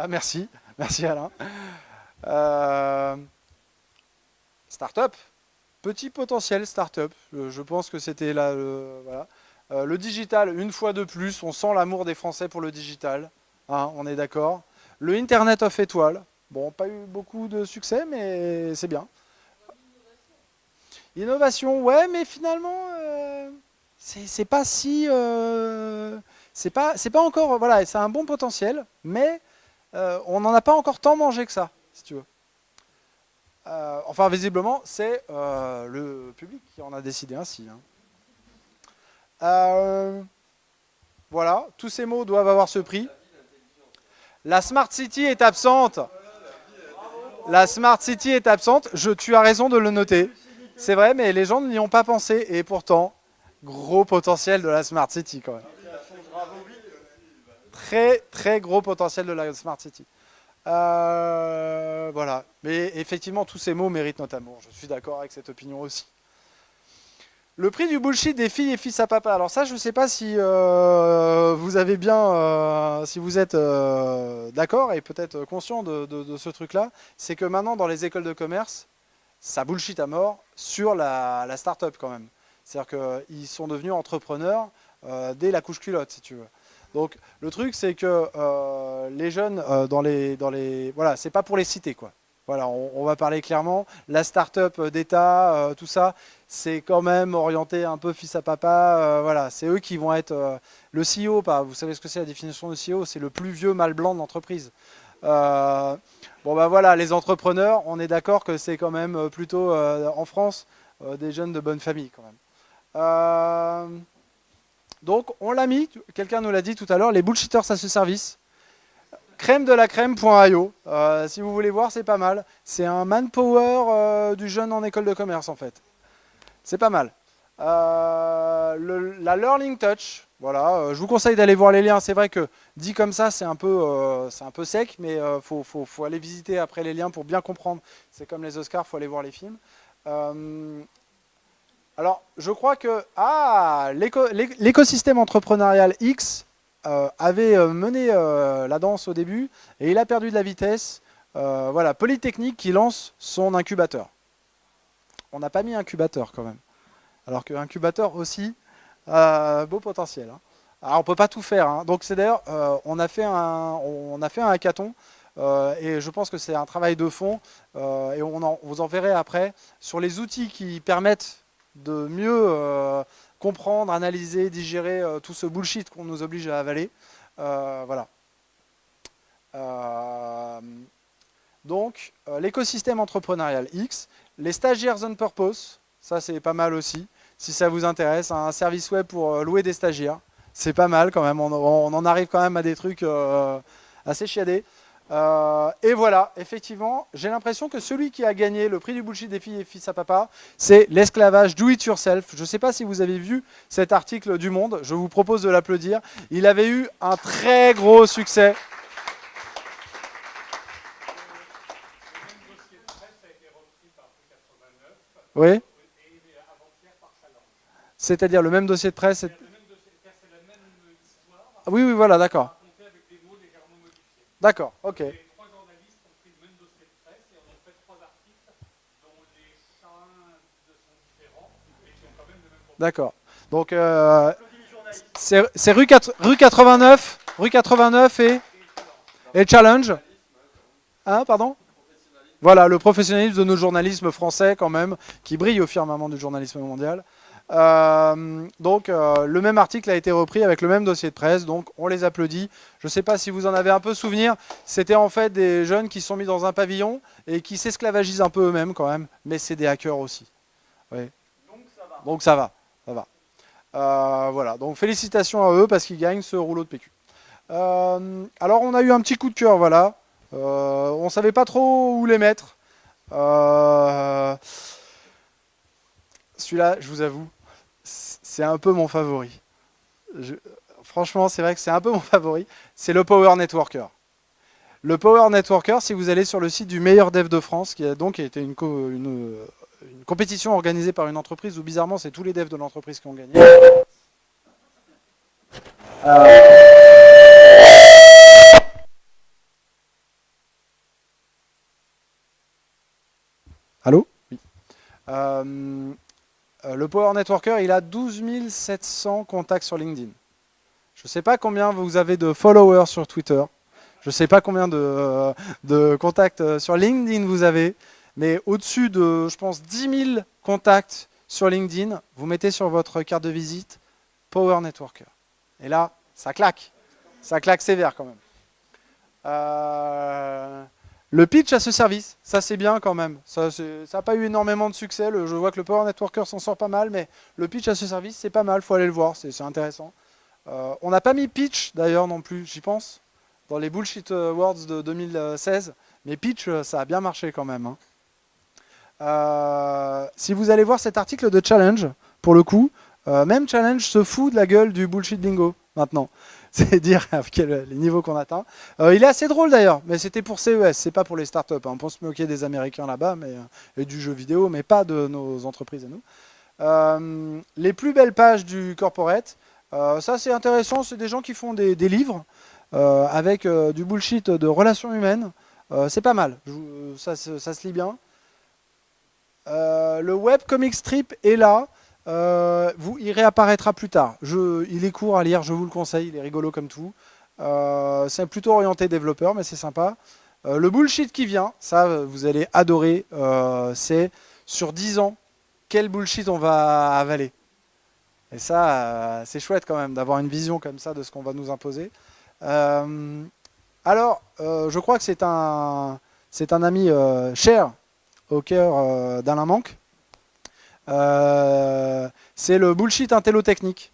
merci. Merci Alain. Startup. Petit potentiel startup. Je pense que c'était là. Voilà. Le digital, une fois de plus, on sent l'amour des Français pour le digital. Hein, on est d'accord. Le Internet of Étoiles. Bon, pas eu beaucoup de succès, mais c'est bien. Innovation, ouais, mais finalement, c'est pas si. C'est pas encore. Voilà, c'est un bon potentiel, mais on n'en a pas encore tant mangé que ça, si tu veux. Enfin, visiblement, c'est le public qui en a décidé ainsi. Hein. Voilà, tous ces mots doivent avoir ce prix. La Smart City est absente. La Smart City est absente. Tu as raison de le noter. C'est vrai, mais les gens n'y ont pas pensé. Et pourtant, gros potentiel de la Smart City quand même. Très, très gros potentiel de la Smart City. Voilà. Mais effectivement, tous ces mots méritent notre amour. Je suis d'accord avec cette opinion aussi. Le prix du bullshit des filles et fils à papa. Alors ça, je ne sais pas si vous avez bien, si vous êtes d'accord et peut-être conscient de ce truc-là. C'est que maintenant, dans les écoles de commerce, ça bullshit à mort sur la start-up quand même. C'est-à-dire qu'ils sont devenus entrepreneurs dès la couche culotte, si tu veux. Donc le truc, c'est que les jeunes voilà, c'est pas pour les citer, quoi. Voilà, on va parler clairement. La start-up d'État, tout ça, c'est quand même orienté un peu fils à papa. Voilà, c'est eux qui vont être le CEO. Vous savez ce que c'est la définition de CEO? C'est le plus vieux mâle blanc de l'entreprise. Bon ben voilà, les entrepreneurs, on est d'accord que c'est quand même plutôt en France des jeunes de bonne famille quand même. Donc on l'a mis, quelqu'un nous l'a dit tout à l'heure, les bullshitters à ce service. Crème de la crème.io. Si vous voulez voir, c'est pas mal. C'est un manpower du jeune en école de commerce en fait. C'est pas mal. La Learning Touch. Voilà, je vous conseille d'aller voir les liens. C'est vrai que dit comme ça, c'est un peu sec, mais faut aller visiter après les liens pour bien comprendre. C'est comme les Oscars, faut aller voir les films. Alors, je crois que l'écosystème entrepreneurial X avait mené la danse au début et il a perdu de la vitesse. Voilà, Polytechnique qui lance son incubateur. On n'a pas mis incubateur quand même. Alors que incubateur aussi, beau potentiel. Hein. Alors on peut pas tout faire. Hein. Donc c'est d'ailleurs, on a fait un hackathon et je pense que c'est un travail de fond et vous en verrez après sur les outils qui permettent de mieux comprendre, analyser, digérer tout ce bullshit qu'on nous oblige à avaler. Voilà. Donc l'écosystème entrepreneurial X, les stagiaires on purpose, ça c'est pas mal aussi. Si ça vous intéresse, un service web pour louer des stagiaires. C'est pas mal quand même, on en arrive quand même à des trucs assez chiadés. Et voilà, effectivement, j'ai l'impression que celui qui a gagné le prix du bullshit des filles et fils à papa, c'est l'esclavage do it yourself. Je ne sais pas si vous avez vu cet article du Monde, je vous propose de l'applaudir. Il avait eu un très gros succès. Oui. C'est-à-dire le même dossier de presse. Oui, oui, voilà, d'accord. D'accord, ok. D'accord. Donc, c'est rue 89, rue 89 et Challenge. Hein, pardon? Voilà, le professionnalisme de nos journalismes français, quand même, qui brille au firmament du journalisme mondial. Le même article a été repris avec le même dossier de presse, donc on les applaudit. Je ne sais pas si vous en avez un peu souvenir, c'était en fait des jeunes qui sont mis dans un pavillon et qui s'esclavagisent un peu eux-mêmes quand même, mais c'est des hackers aussi. Oui. Donc ça va, ça va. Voilà, donc félicitations à eux parce qu'ils gagnent ce rouleau de PQ. Alors on a eu un petit coup de cœur, voilà. On ne savait pas trop où les mettre. Celui-là, je vous avoue, c'est un peu mon favori. Franchement, c'est vrai que c'est un peu mon favori. C'est le Power Networker. Le Power Networker, si vous allez sur le site du meilleur dev de France, qui a donc été une compétition organisée par une entreprise où bizarrement c'est tous les devs de l'entreprise qui ont gagné. Allô? Oui. Le Power Networker, il a 12 700 contacts sur LinkedIn. Je ne sais pas combien vous avez de followers sur Twitter. Je ne sais pas combien de contacts sur LinkedIn vous avez. Mais au-dessus de, je pense, 10 000 contacts sur LinkedIn, vous mettez sur votre carte de visite Power Networker. Et là, ça claque. Ça claque sévère quand même. Le pitch à ce service, ça c'est bien quand même. Ça n'a pas eu énormément de succès. Je vois que le Power Networker s'en sort pas mal, mais le pitch à ce service, c'est pas mal. Il faut aller le voir, c'est intéressant. On n'a pas mis pitch d'ailleurs non plus, j'y pense, dans les Bullshit Awards de 2016. Mais pitch, ça a bien marché quand même. Hein. Si vous allez voir cet article de Challenge, pour le coup, même Challenge se fout de la gueule du bullshit bingo maintenant. C'est dire les niveaux qu'on atteint. Il est assez drôle d'ailleurs, mais c'était pour CES, c'est pas pour les startups. Hein. On peut se moquer des Américains là-bas et du jeu vidéo, mais pas de nos entreprises à nous. Les plus belles pages du corporate, ça c'est intéressant, c'est des gens qui font des livres avec du bullshit de relations humaines. C'est pas mal, ça se lit bien. Le web comic strip est là. Il réapparaîtra plus tard. Il est court à lire, je vous le conseille, il est rigolo comme tout. C'est plutôt orienté développeur, mais c'est sympa. Le bullshit qui vient, ça vous allez adorer, c'est sur 10 ans, quel bullshit on va avaler. Et ça, c'est chouette quand même d'avoir une vision comme ça de ce qu'on va nous imposer. Je crois que c'est un ami cher au cœur d'Alain Manque. C'est le bullshit intellotechnique.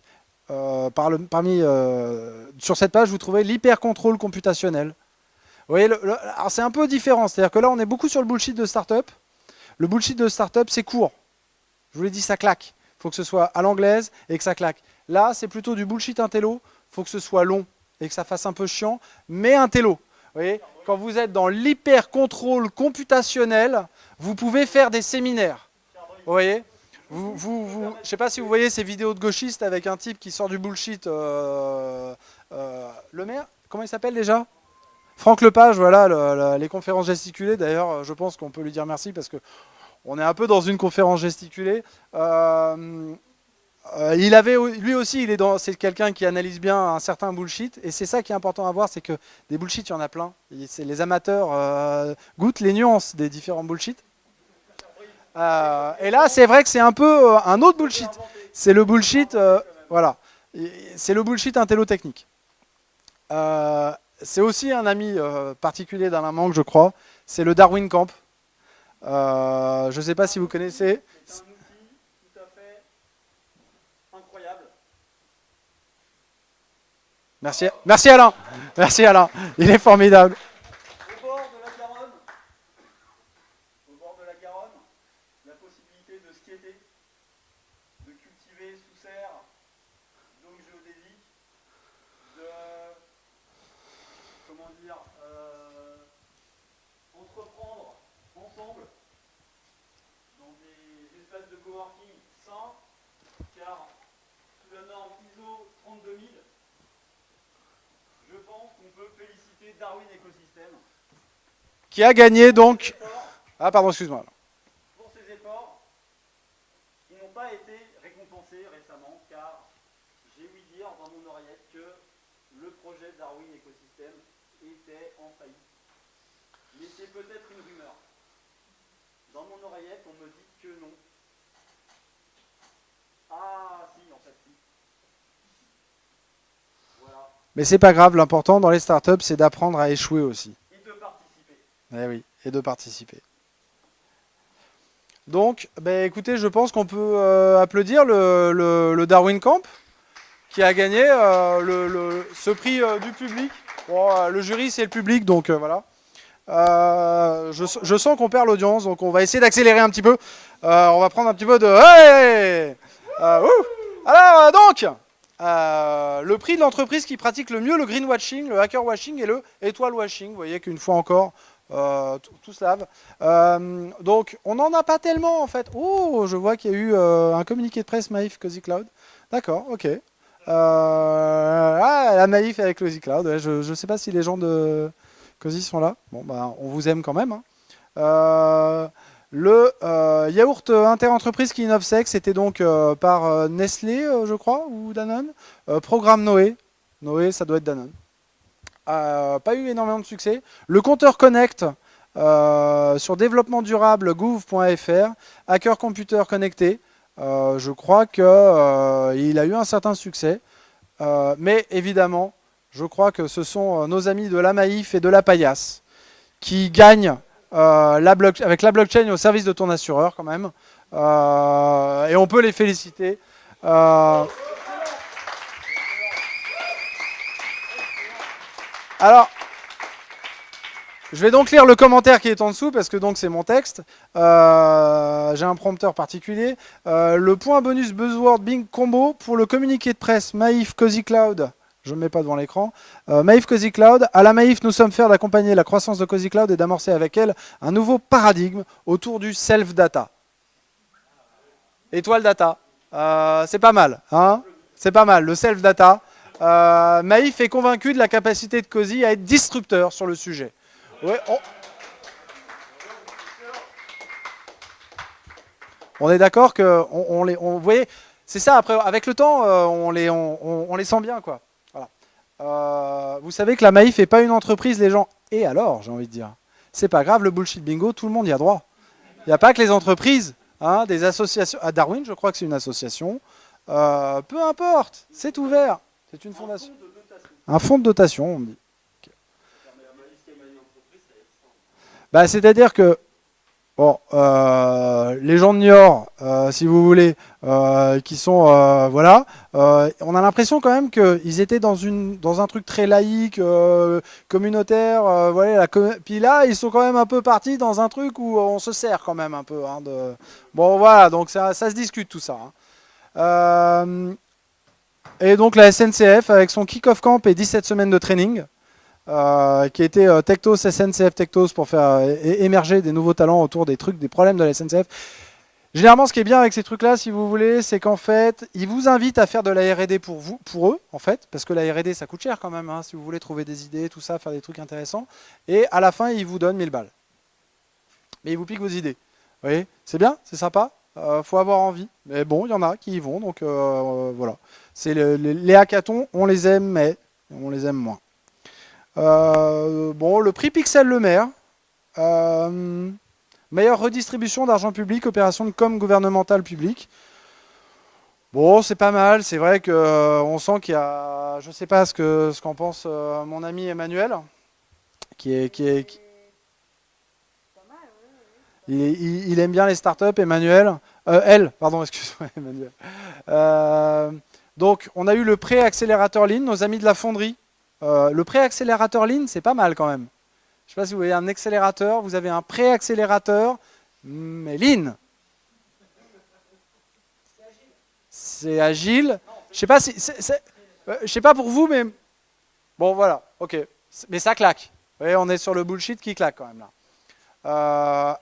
Sur cette page, vous trouvez l'hyper-contrôle computationnel. Vous voyez, alors c'est un peu différent. C'est-à-dire que là, on est beaucoup sur le bullshit de start-up. Le bullshit de start-up, c'est court. Je vous l'ai dit, ça claque. Il faut que ce soit à l'anglaise et que ça claque. Là, c'est plutôt du bullshit intello. Il faut que ce soit long et que ça fasse un peu chiant, mais intello. Vous voyez, quand vous êtes dans l'hyper-contrôle computationnel, vous pouvez faire des séminaires. Vous voyez ? Je ne sais pas si vous voyez ces vidéos de gauchistes avec un type qui sort du bullshit. Le maire, comment il s'appelle déjà? Franck Lepage, voilà, les conférences gesticulées. D'ailleurs, je pense qu'on peut lui dire merci parce qu'on est un peu dans une conférence gesticulée. Lui aussi, c'est quelqu'un qui analyse bien un certain bullshit. Et c'est ça qui est important à voir, c'est que des bullshit, il y en a plein. Les amateurs goûtent les nuances des différents bullshit. Et là, c'est vrai que c'est un peu un autre bullshit. C'est le bullshit, voilà. C'est le bullshit intellotechnique. C'est aussi un ami particulier d'Alain Manque, je crois. C'est le Darwin Camp. Je ne sais pas si vous connaissez. C'est un outil tout à fait incroyable. Merci Alain. Merci Alain. Il est formidable. Oui, espace de coworking 100, car sous la norme ISO 32000, je pense qu'on peut féliciter Darwin Ecosystem. Qui a gagné donc... Ah pardon, excuse-moi. Pour ces efforts, qui n'ont pas été récompensés récemment, car j'ai ouï dire dans mon oreillette que le projet Darwin Ecosystem était en faillite. Mais c'est peut-être une rumeur. Dans mon oreillette, on me dit que non. Ah si, en fait si. Voilà. Mais c'est pas grave, l'important dans les startups, c'est d'apprendre à échouer aussi. Et de participer. Eh oui, et de participer. Donc, ben, écoutez, je pense qu'on peut applaudir le Darwin Camp qui a gagné ce prix du public. Bon, le jury, c'est le public, donc voilà. Je sens qu'on perd l'audience, donc on va essayer d'accélérer un petit peu. On va prendre un petit peu de... Hey Alors, donc, le prix de l'entreprise qui pratique le mieux le greenwashing, le hackerwashing et le étoile washing. Vous voyez qu'une fois encore... tout se lave. Donc, on n'en a pas tellement en fait. Oh, je vois qu'il y a eu un communiqué de presse Maïf Cozy Cloud. D'accord, ok. La Maïf avec Cozy Cloud. Ouais, je ne sais pas si les gens de Cozy sont là. Bon, bah, on vous aime quand même. Hein. Le yaourt interentreprise qui innove sec, c'était donc par Nestlé, je crois, ou Danone. Programme Noé. Noé, ça doit être Danone. Pas eu énormément de succès. Le compteur Connect sur développement durable gouv.fr, Hacker Computer connecté, je crois qu'il a eu un certain succès. Mais évidemment, je crois que ce sont nos amis de la Maïf et de la Paillasse qui gagnent avec la blockchain au service de ton assureur quand même. Et on peut les féliciter. Alors, je vais donc lire le commentaire qui est en dessous, parce que donc c'est mon texte. J'ai un prompteur particulier. Le point bonus buzzword Bing combo pour le communiqué de presse Maïf Cozy Cloud. Je ne mets pas devant l'écran. Maïf Cozy Cloud. À la Maïf, nous sommes fiers d'accompagner la croissance de Cozy Cloud et d'amorcer avec elle un nouveau paradigme autour du self-data. Étoile data. C'est pas mal. Hein, c'est pas mal, le self-data. Maïf est convaincu de la capacité de Cozy à être disrupteur sur le sujet. Ouais, on est d'accord que vous voyez, c'est ça. Après, avec le temps, on les sent bien, quoi. Voilà. Vous savez que la Maïf n'est pas une entreprise, les gens. Et alors, j'ai envie de dire, c'est pas grave, le bullshit bingo, tout le monde y a droit. Il n'y a pas que les entreprises, hein, des associations. À Darwin, je crois que c'est une association. Peu importe, c'est ouvert. C'est une fondation. Un fonds de dotation, on me dit. Okay. Bah, c'est-à-dire que bon, les gens de Niort, si vous voulez, qui sont voilà, on a l'impression quand même qu'ils étaient dans un truc très laïque, communautaire, voilà. Puis là, ils sont quand même un peu partis dans un truc où on se sert quand même un peu. Hein, bon, voilà, donc ça se discute tout ça. Hein. Et donc la SNCF avec son kick-off camp et 17 semaines de training, qui a été Techtos, SNCF Techtos pour faire émerger des nouveaux talents autour des trucs, des problèmes de la SNCF. Généralement, ce qui est bien avec ces trucs-là, si vous voulez, c'est qu'en fait, ils vous invitent à faire de la R&D pour eux, en fait, parce que la R&D, ça coûte cher quand même, hein, si vous voulez trouver des idées, tout ça, faire des trucs intéressants. Et à la fin, ils vous donnent 1000 balles. Mais ils vous piquent vos idées. Vous voyez, c'est bien, c'est sympa. Faut avoir envie. Mais bon, il y en a qui y vont, donc voilà. C'est les hackathons, on les aime, mais on les aime moins. Bon, le prix Pixel Le Maire. Meilleure redistribution d'argent public, opération de com gouvernementale publique. Bon, c'est pas mal. C'est vrai qu'on sent qu'il y a... Je ne sais pas ce qu'en pense mon ami Emmanuel, il aime bien les startups, Emmanuel. Pardon, excuse-moi, Emmanuel. Donc, on a eu le pré-accélérateur Lean, nos amis de la fonderie. Le pré-accélérateur Lean, c'est pas mal quand même. Je ne sais pas si vous voyez un accélérateur, vous avez un pré-accélérateur, mais Lean. C'est agile. Je sais pas si, je sais pas pour vous, mais bon, voilà, ok. Mais ça claque. Vous voyez, on est sur le bullshit qui claque quand même là.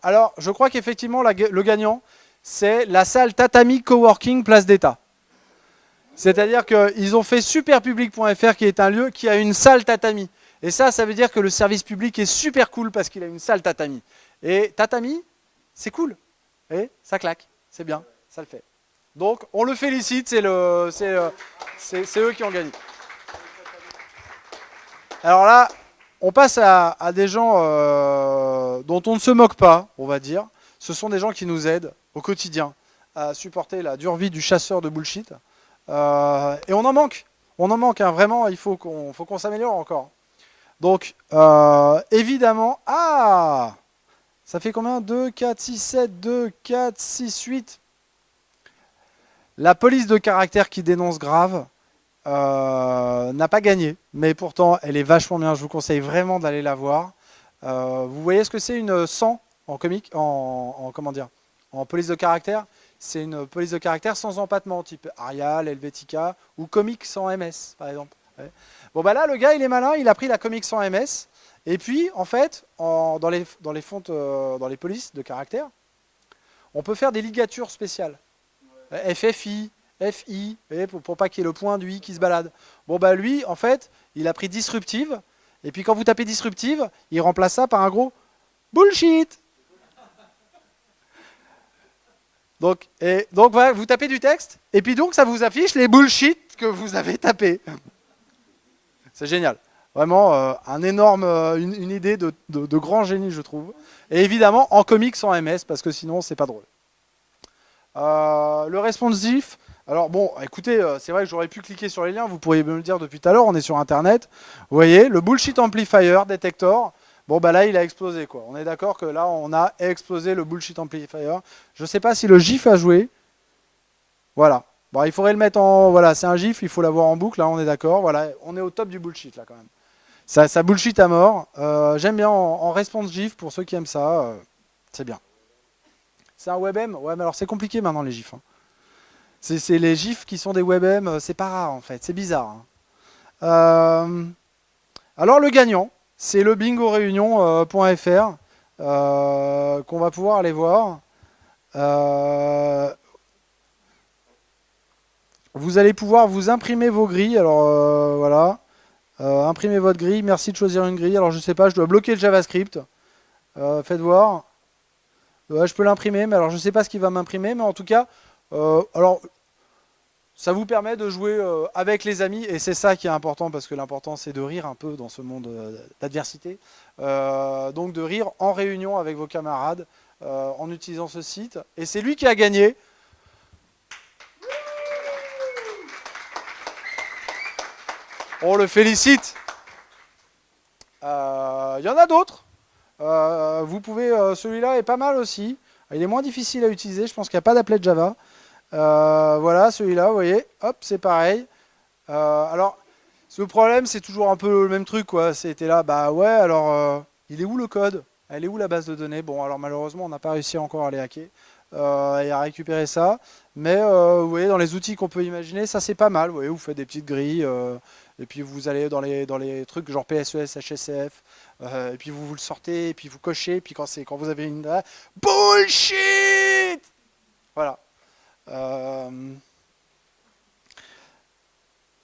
Alors, je crois qu'effectivement, le gagnant, c'est la salle Tatami Coworking Place d'État. C'est-à-dire qu'ils ont fait superpublic.fr qui est un lieu qui a une salle tatami. Et ça veut dire que le service public est super cool parce qu'il a une salle tatami. Et tatami, c'est cool. Et ça claque, c'est bien, ça le fait. Donc on le félicite, c'est eux qui ont gagné. Alors là, on passe à des gens dont on ne se moque pas, on va dire. Ce sont des gens qui nous aident au quotidien à supporter la dure vie du chasseur de bullshit. Et on en manque, hein, vraiment, il faut qu'on s'améliore encore. Donc, évidemment, ça fait combien? 2, 4, 6, 7, 2, 4, 6, 8. La police de caractère qui dénonce grave n'a pas gagné, mais pourtant, elle est vachement bien, je vous conseille vraiment d'aller la voir. Vous voyez ce que c'est une 100 en comique, comment dire, en police de caractère? C'est une police de caractère sans empattement, type Arial, Helvetica, ou Comic sans MS, par exemple. Ouais. Bon, bah là, le gars, il est malin, il a pris la Comic sans MS, et puis, en fait, dans les fontes, dans les polices de caractère, on peut faire des ligatures spéciales. FFI, FI, pour pas qu'il y ait le point du I qui se balade. Bon, bah lui, en fait, il a pris disruptive, et puis quand vous tapez disruptive, il remplace ça par un gros bullshit. Donc voilà, vous tapez du texte, et puis donc ça vous affiche les bullshit que vous avez tapés. C'est génial. Vraiment, une idée de grand génie, je trouve. Et évidemment, en comics sans MS, parce que sinon, c'est pas drôle. Le responsive, alors bon, écoutez, c'est vrai que j'aurais pu cliquer sur les liens, vous pourriez me le dire depuis tout à l'heure, on est sur Internet. Vous voyez, le bullshit amplifier detector. Bon, bah là, il a explosé, quoi. On est d'accord que là, on a explosé le bullshit amplifier. Je ne sais pas si le GIF a joué. Voilà. Bon, il faudrait le mettre en... Voilà, c'est un GIF, il faut l'avoir en boucle, là, on est d'accord. Voilà, on est au top du bullshit, là, quand même. Ça bullshit à mort. J'aime bien en response GIF, pour ceux qui aiment ça. C'est bien. C'est un WebM? Ouais, mais alors c'est compliqué maintenant, les GIFs. Hein. C'est les GIFs qui sont des WebM, c'est pas rare, en fait. C'est bizarre. Hein. Alors, le gagnant, c'est le bingoréunion.fr qu'on va pouvoir aller voir. Vous allez pouvoir vous imprimer vos grilles. Alors voilà, imprimez votre grille. Merci de choisir une grille. Alors je sais pas, je dois bloquer le JavaScript. Faites voir. Ouais, je peux l'imprimer, mais alors je sais pas ce qu'il va m'imprimer. Mais en tout cas, alors ça vous permet de jouer avec les amis, et c'est ça qui est important, parce que l'important c'est de rire un peu dans ce monde d'adversité. Donc de rire en réunion avec vos camarades en utilisant ce site. Et c'est lui qui a gagné. On le félicite. Il y en a d'autres. Vous pouvez, celui-là est pas mal aussi. Il est moins difficile à utiliser. Je pense qu'il n'y a pas d'applet Java. Voilà, celui-là, vous voyez, hop, c'est pareil. Alors, ce problème, c'est toujours un peu le même truc, quoi. C'était là, bah ouais, alors, il est où le code? Elle est où la base de données? Bon, alors malheureusement, on n'a pas réussi encore à les hacker et à récupérer ça. Mais vous voyez, dans les outils qu'on peut imaginer, ça c'est pas mal. Vous voyez, vous faites des petites grilles, et puis vous allez dans les trucs genre PSES, HSF, et puis vous le sortez, et puis vous cochez, et puis quand vous avez une bullshit, voilà.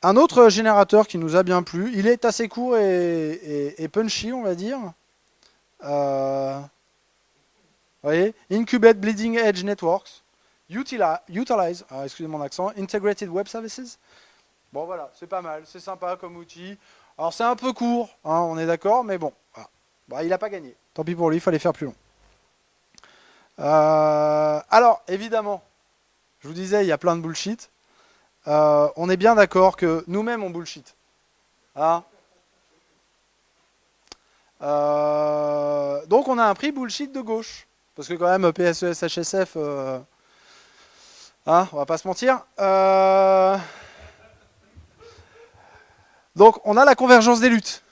Un autre générateur qui nous a bien plu, il est assez court et punchy, on va dire. Vous voyez, Incubate Bleeding Edge Networks, Utilize, excusez mon accent, Integrated Web Services. Bon voilà, c'est pas mal, c'est sympa comme outil. Alors c'est un peu court, hein, on est d'accord, mais bon, voilà. Bah, il n'a pas gagné. Tant pis pour lui, il fallait faire plus long. Alors, évidemment, je vous disais, il y a plein de bullshit. On est bien d'accord que nous-mêmes, on bullshit. Hein, donc, on a un prix bullshit de gauche. Parce que quand même, PSES, HSF, hein, on va pas se mentir. Donc, on a la convergence des luttes.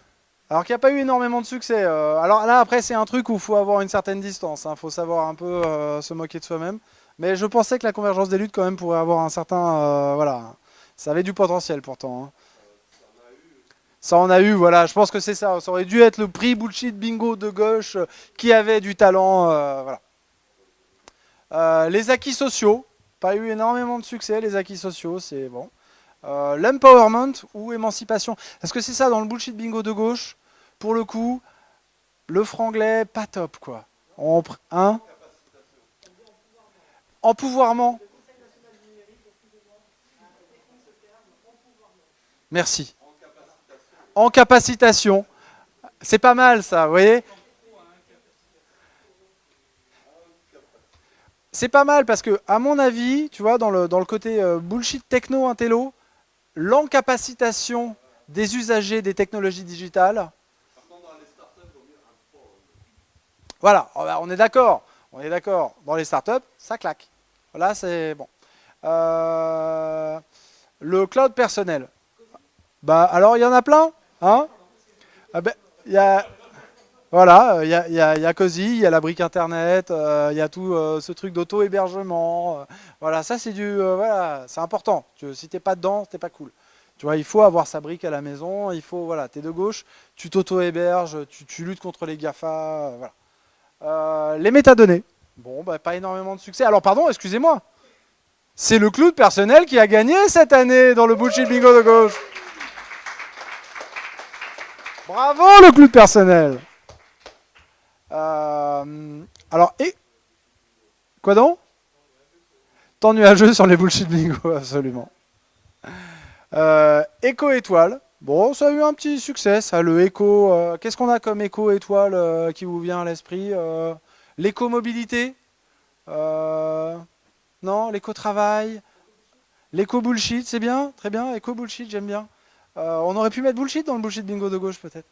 Alors qu'il n'y a pas eu énormément de succès. Alors là, après, c'est un truc où il faut avoir une certaine distance. Il faut savoir un peu se moquer de soi-même. Mais je pensais que la convergence des luttes, quand même, pourrait avoir un certain... voilà. Ça avait du potentiel, pourtant. Hein. Ça en a eu, voilà. Je pense que c'est ça. Ça aurait dû être le prix bullshit bingo de gauche qui avait du talent. Voilà. Les acquis sociaux, pas eu énormément de succès, les acquis sociaux, c'est bon. L'empowerment ou émancipation. Est-ce que c'est ça dans le bullshit bingo de gauche? Pour le coup, le franglais, pas top, quoi. Hein? Empouvoirment. Merci. En capacitation. C'est pas mal, ça, vous voyez? C'est pas mal parce que, à mon avis, tu vois, dans le côté bullshit techno-intello, l'encapacitation des usagers des technologies digitales. Voilà, on est d'accord. On est d'accord. Dans les startups, ça claque. Là, c'est bon. Le cloud personnel. Bah, alors, il y en a plein. Hein? Ah ben, voilà, il y a Cozy, il y a la brique internet, il y a tout ce truc d'auto-hébergement. Voilà, ça c'est voilà, c'est important. Si t'es pas dedans, t'es pas cool. Tu vois, il faut avoir sa brique à la maison, il faut, voilà, t'es de gauche, tu t'auto-héberges, tu luttes contre les GAFA, voilà. Les métadonnées. Bon, bah, pas énormément de succès. Alors, pardon, excusez-moi. C'est le cloud personnel qui a gagné cette année dans le bullshit bingo de gauche. Bravo le cloud personnel. Alors, et quoi donc? Temps nuageux sur les bullshit bingo, absolument. Écho étoile. Bon, ça a eu un petit succès, ça, le écho. Qu'est-ce qu'on a comme écho étoile qui vous vient à l'esprit? L'éco-mobilité? Non, l'éco-travail? L'éco-bullshit, c'est bien? Très bien, éco-bullshit, j'aime bien. On aurait pu mettre bullshit dans le bullshit bingo de gauche, peut-être.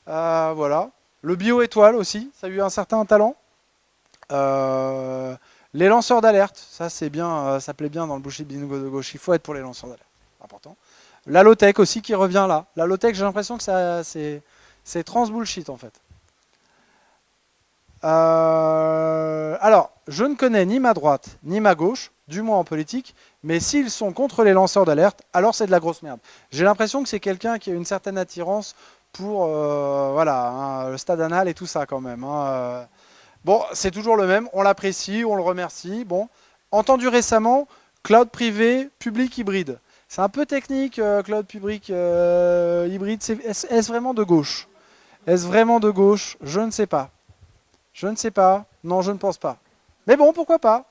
Voilà. Le bio-étoile aussi, ça a eu un certain talent. Les lanceurs d'alerte, ça c'est bien, ça plaît bien dans le bullshit bingo de gauche. Il faut être pour les lanceurs d'alerte, important. La low-tech aussi qui revient là. La low-tech, j'ai l'impression que c'est trans-bullshit en fait. Alors, je ne connais ni ma droite ni ma gauche, du moins en politique, mais s'ils sont contre les lanceurs d'alerte, alors c'est de la grosse merde. J'ai l'impression que c'est quelqu'un qui a une certaine attirance pour voilà, hein, le stade anal et tout ça quand même. Hein. Bon, c'est toujours le même, on l'apprécie, on le remercie. Bon, entendu récemment, cloud privé, public hybride. C'est un peu technique, cloud public hybride. Est-ce vraiment de gauche? Est-ce vraiment de gauche? Je ne sais pas. Je ne sais pas. Non, je ne pense pas. Mais bon, pourquoi pas?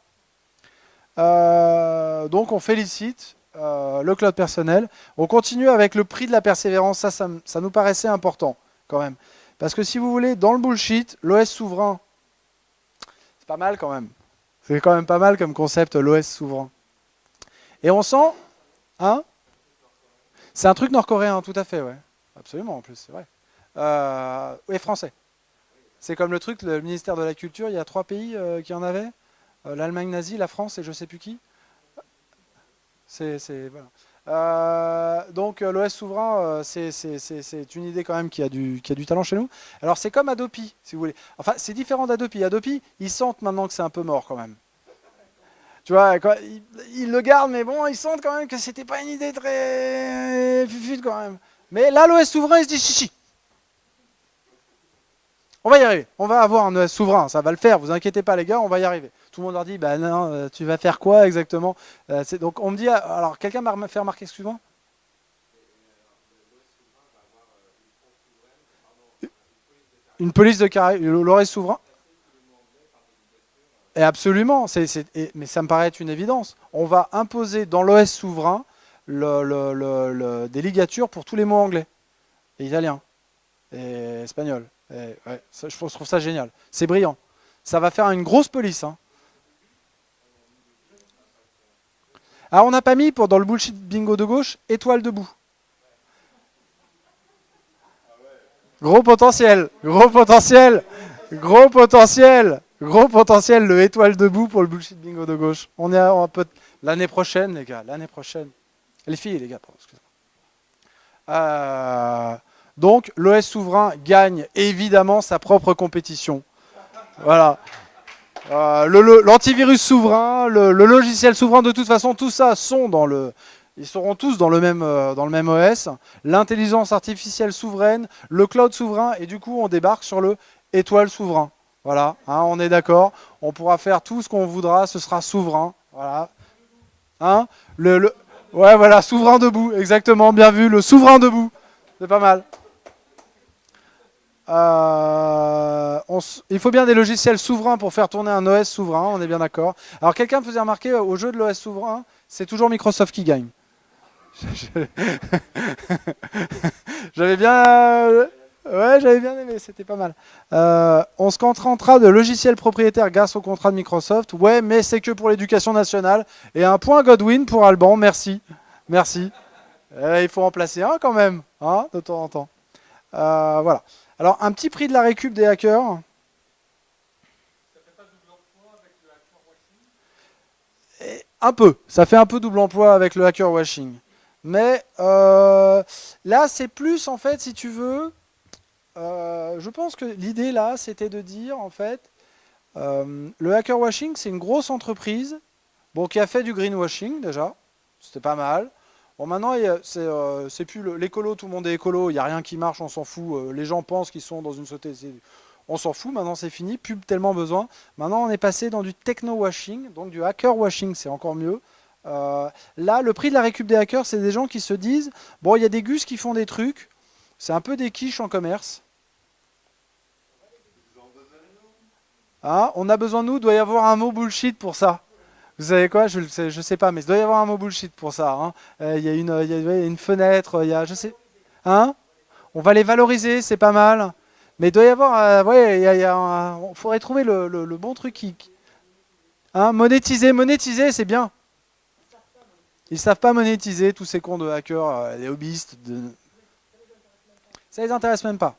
Donc on félicite le cloud personnel. On continue avec le prix de la persévérance. Ça nous paraissait important quand même. Parce que si vous voulez, dans le bullshit, l'OS souverain, c'est pas mal quand même. C'est quand même pas mal comme concept, l'OS souverain. Et on sent... Hein? C'est un truc nord-coréen, tout à fait, ouais. Absolument, en plus, c'est vrai. Et français. C'est comme le truc, le ministère de la Culture, il y a 3 pays qui en avaient. L'Allemagne nazie, la France et je sais plus qui. Voilà. Donc l'OS souverain, c'est une idée quand même qui a du talent chez nous. Alors c'est comme Adopi, si vous voulez. Enfin, c'est différent d'Adopi. Adopi, ils sentent maintenant que c'est un peu mort quand même. Tu vois, ils le gardent, mais bon, ils sentent quand même que c'était pas une idée très fufute quand même. Mais là, l'OS souverain, il se dit si. On va y arriver. On va avoir un OS souverain. Ça va le faire. Vous inquiétez pas, les gars. On va y arriver. Tout le monde leur dit, bah non, tu vas faire quoi exactement? Donc on me dit, alors quelqu'un m'a fait remarquer, excuse-moi. Une police de carré, l'OS souverain. Et absolument. Mais ça me paraît être une évidence. On va imposer dans l'OS souverain des ligatures pour tous les mots anglais, et italiens, et espagnols. Ouais, je trouve ça génial. C'est brillant. Ça va faire une grosse police. Hein. Ah, on n'a pas mis dans le bullshit bingo de gauche, étoile debout. Gros potentiel, gros potentiel, gros potentiel, gros potentiel, le étoile debout pour le bullshit bingo de gauche. On peut l'année prochaine, les gars, l'année prochaine. Les filles, les gars, pardon, excusez-moi. Donc, l'OS souverain gagne évidemment sa propre compétition. Voilà. L'antivirus souverain, le logiciel souverain, de toute façon, tout ça ils seront tous dans le même OS. L'intelligence artificielle souveraine, le cloud souverain, et du coup, on débarque sur le étoile souverain. Voilà, hein, on est d'accord. On pourra faire tout ce qu'on voudra, ce sera souverain. Voilà. Hein, ouais, voilà, souverain debout, exactement, bien vu, le souverain debout. C'est pas mal. Il faut bien des logiciels souverains pour faire tourner un OS souverain, on est bien d'accord. Alors quelqu'un me faisait remarquer, au jeu de l'OS souverain, c'est toujours Microsoft qui gagne. J'avais bien... Ouais, j'avais bien aimé, c'était pas mal. On se contentera de logiciels propriétaires grâce au contrat de Microsoft. Ouais, mais c'est que pour l'éducation nationale. Et un point Godwin pour Alban, merci. Merci. Il faut en placer un quand même, hein, de temps en temps. Voilà. Alors, un petit prix de la récup des hackers. Ça fait pas double emploi avec le hacker washing ? Un peu. Ça fait un peu double emploi avec le hacker washing. Mais là, c'est plus, en fait, si tu veux... je pense que l'idée, là, c'était de dire, en fait, le hacker washing, c'est une grosse entreprise qui a fait du greenwashing, déjà. C'était pas mal. Bon, maintenant, c'est plus l'écolo, tout le monde est écolo, il n'y a rien qui marche, on s'en fout. Les gens pensent qu'ils sont dans une société. On s'en fout, maintenant c'est fini, plus tellement besoin. Maintenant, on est passé dans du techno-washing, donc du hacker-washing, c'est encore mieux. Là, le prix de la récup des hackers, c'est des gens qui se disent, bon, il y a des gus qui font des trucs, c'est un peu des quiches en commerce. Hein, on a besoin de nous, il doit y avoir un mot bullshit pour ça. Vous savez quoi, je sais pas, mais il doit y avoir un mot bullshit pour ça. Hein. Il y a une fenêtre, il y a, je sais, hein. On va les valoriser, c'est pas mal. Mais il doit y avoir, ouais, il faudrait trouver le bon truc hein, monétiser, c'est bien. Ils savent pas monétiser tous ces cons de hackers, les hobbyistes. Ça les intéresse même pas.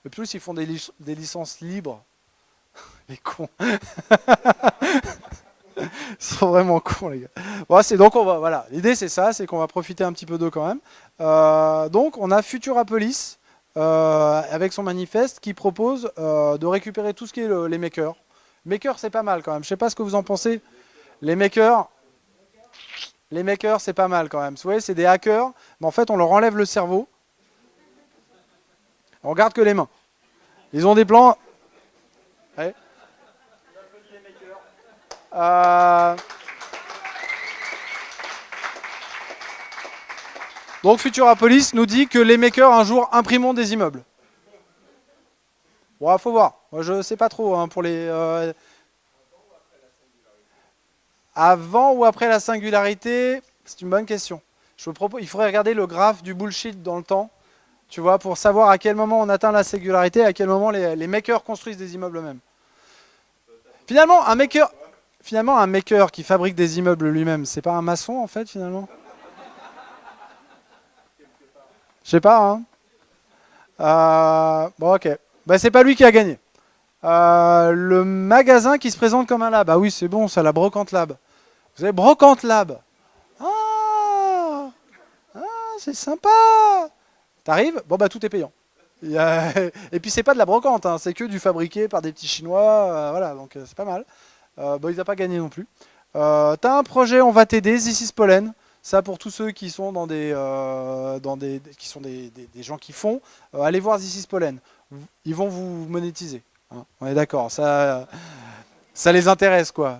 Et plus ils font des licences libres, les cons. Ils sont vraiment cons, les gars. Bon, donc voilà, l'idée c'est ça, c'est qu'on va profiter un petit peu d'eux quand même. Donc on a Futurapolis avec son manifeste qui propose de récupérer tout ce qui est les makers. Makers c'est pas mal quand même. Je sais pas ce que vous en pensez. Les makers, c'est pas mal quand même. Vous voyez, c'est des hackers, mais en fait on leur enlève le cerveau. On garde que les mains. Ils ont des plans. Ouais. Donc Futurapolis nous dit que les makers un jour imprimeront des immeubles. Bon, faut voir. Moi, je sais pas trop hein, pour les. Avant ou après la singularité, c'est une bonne question. Il faudrait regarder le graphe du bullshit dans le temps, tu vois, pour savoir à quel moment on atteint la singularité, et à quel moment les makers construisent des immeubles eux-mêmes. Finalement, un maker qui fabrique des immeubles lui-même, c'est pas un maçon en fait finalement? Je sais pas, hein. Bon, ok. Bah, c'est pas lui qui a gagné. Le magasin qui se présente comme un lab. Ah oui, c'est bon, ça, la Brocante Lab. Vous avez Brocante Lab. Ah, c'est sympa. T'arrives, bon bah tout est payant. Et puis c'est pas de la brocante, hein, c'est que du fabriqué par des petits Chinois, voilà, donc c'est pas mal. Bon, il n'a pas gagné non plus. T'as un projet, on va t'aider, This is Pollen. Ça pour tous ceux qui sont qui sont des gens qui font, allez voir This is Pollen. Ils vont vous monétiser. Hein, on est d'accord, ça les intéresse quoi.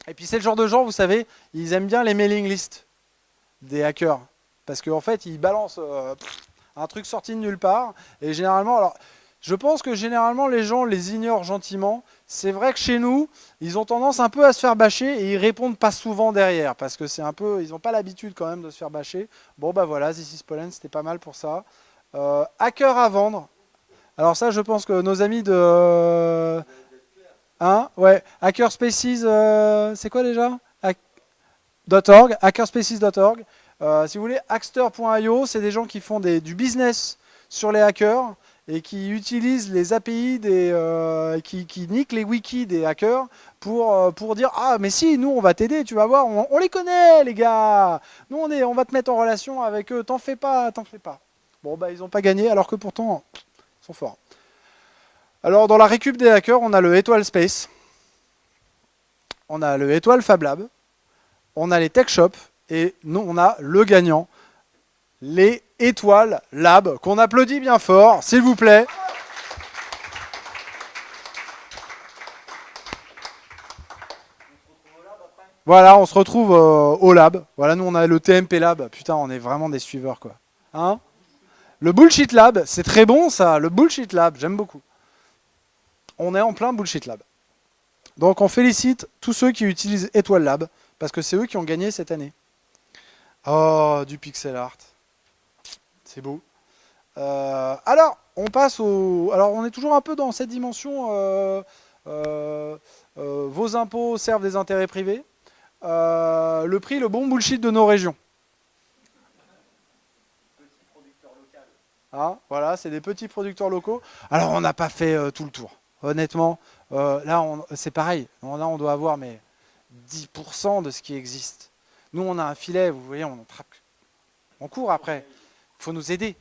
Et puis c'est le genre de gens, vous savez, ils aiment bien les mailing lists des hackers. Parce qu'en fait, ils balancent un truc sorti de nulle part. Et généralement, alors, je pense que généralement, les gens les ignorent gentiment. C'est vrai que chez nous, ils ont tendance un peu à se faire bâcher et ils répondent pas souvent derrière. Parce que c'est un peu, ils n'ont pas l'habitude quand même de se faire bâcher. Bon, bah voilà, This is Pollen, c'était pas mal pour ça. Hacker à vendre. Alors ça, je pense que nos amis de... Hein, ouais, Hackerspaces, c'est quoi déjà .org, hackerspaces.org. Si vous voulez, Hackster.io, c'est des gens qui font du business sur les hackers et qui utilisent les API qui niquent les wikis des hackers pour dire ah mais si nous on va t'aider, tu vas voir, on les connaît les gars, nous on va te mettre en relation avec eux, t'en fais pas. Bon bah ils n'ont pas gagné alors que pourtant ils sont forts. Alors dans la récup des hackers, on a le Étoile Space, on a le Étoile Fab Lab, on a les Tech Shop. Et nous, on a le gagnant, les Étoiles Lab, qu'on applaudit bien fort, s'il vous plaît. Voilà, on se retrouve au lab. Voilà, nous on a le TMP Lab. Putain, on est vraiment des suiveurs, quoi. Hein? Le Bullshit Lab, c'est très bon ça. Le Bullshit Lab, j'aime beaucoup. On est en plein Bullshit Lab. Donc on félicite tous ceux qui utilisent Étoile Lab, parce que c'est eux qui ont gagné cette année. Oh, du pixel art. C'est beau. Alors, on passe au... Alors, on est toujours un peu dans cette dimension... vos impôts servent des intérêts privés. Le prix, le bon bullshit de nos régions. Petit producteur local. Hein, voilà, c'est des petits producteurs locaux. Alors, on n'a pas fait tout le tour. Honnêtement, là, c'est pareil. Là, on doit avoir mais 10% de ce qui existe. Nous, on a un filet, vous voyez, on court après. Il faut nous aider.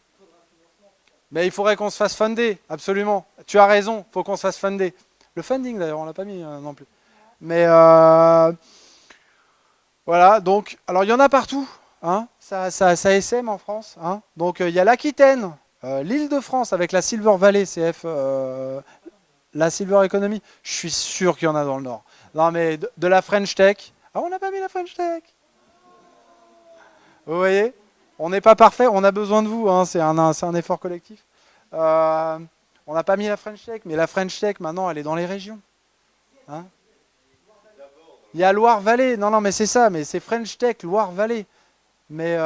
Mais il faudrait qu'on se fasse funder, absolument. Tu as raison, il faut qu'on se fasse funder. Le funding, d'ailleurs, on ne l'a pas mis non plus. Mais voilà, donc, alors il y en a partout. Hein, ça SM en France. Hein, donc, il y a l'Aquitaine, l'Île-de-France avec la Silver Valley, CF, la Silver Economy. Je suis sûr qu'il y en a dans le Nord. Non, mais de la French Tech. Ah, on n'a pas mis la French Tech. Vous voyez, on n'est pas parfait, on a besoin de vous, hein, c'est un effort collectif. On n'a pas mis la French Tech, mais la French Tech, maintenant, elle est dans les régions. Hein, il y a Loire-Vallée, non, mais c'est ça, mais c'est French Tech, Loire-Vallée. Mais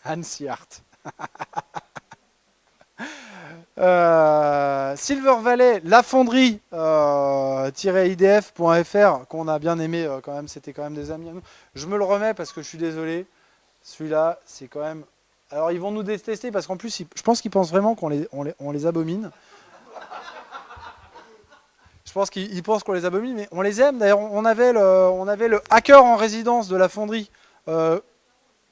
Annecy Art. Silver Valley, la fonderie idf.fr qu'on a bien aimé quand même, c'était quand même des amis à nous. Je me le remets parce que je suis désolé. Celui-là, c'est quand même... Alors, ils vont nous détester parce qu'en plus, je pense qu'ils pensent vraiment qu'on les abomine. Je pense qu'ils pensent qu'on les abomine, mais on les aime. D'ailleurs, on avait le hacker en résidence de la fonderie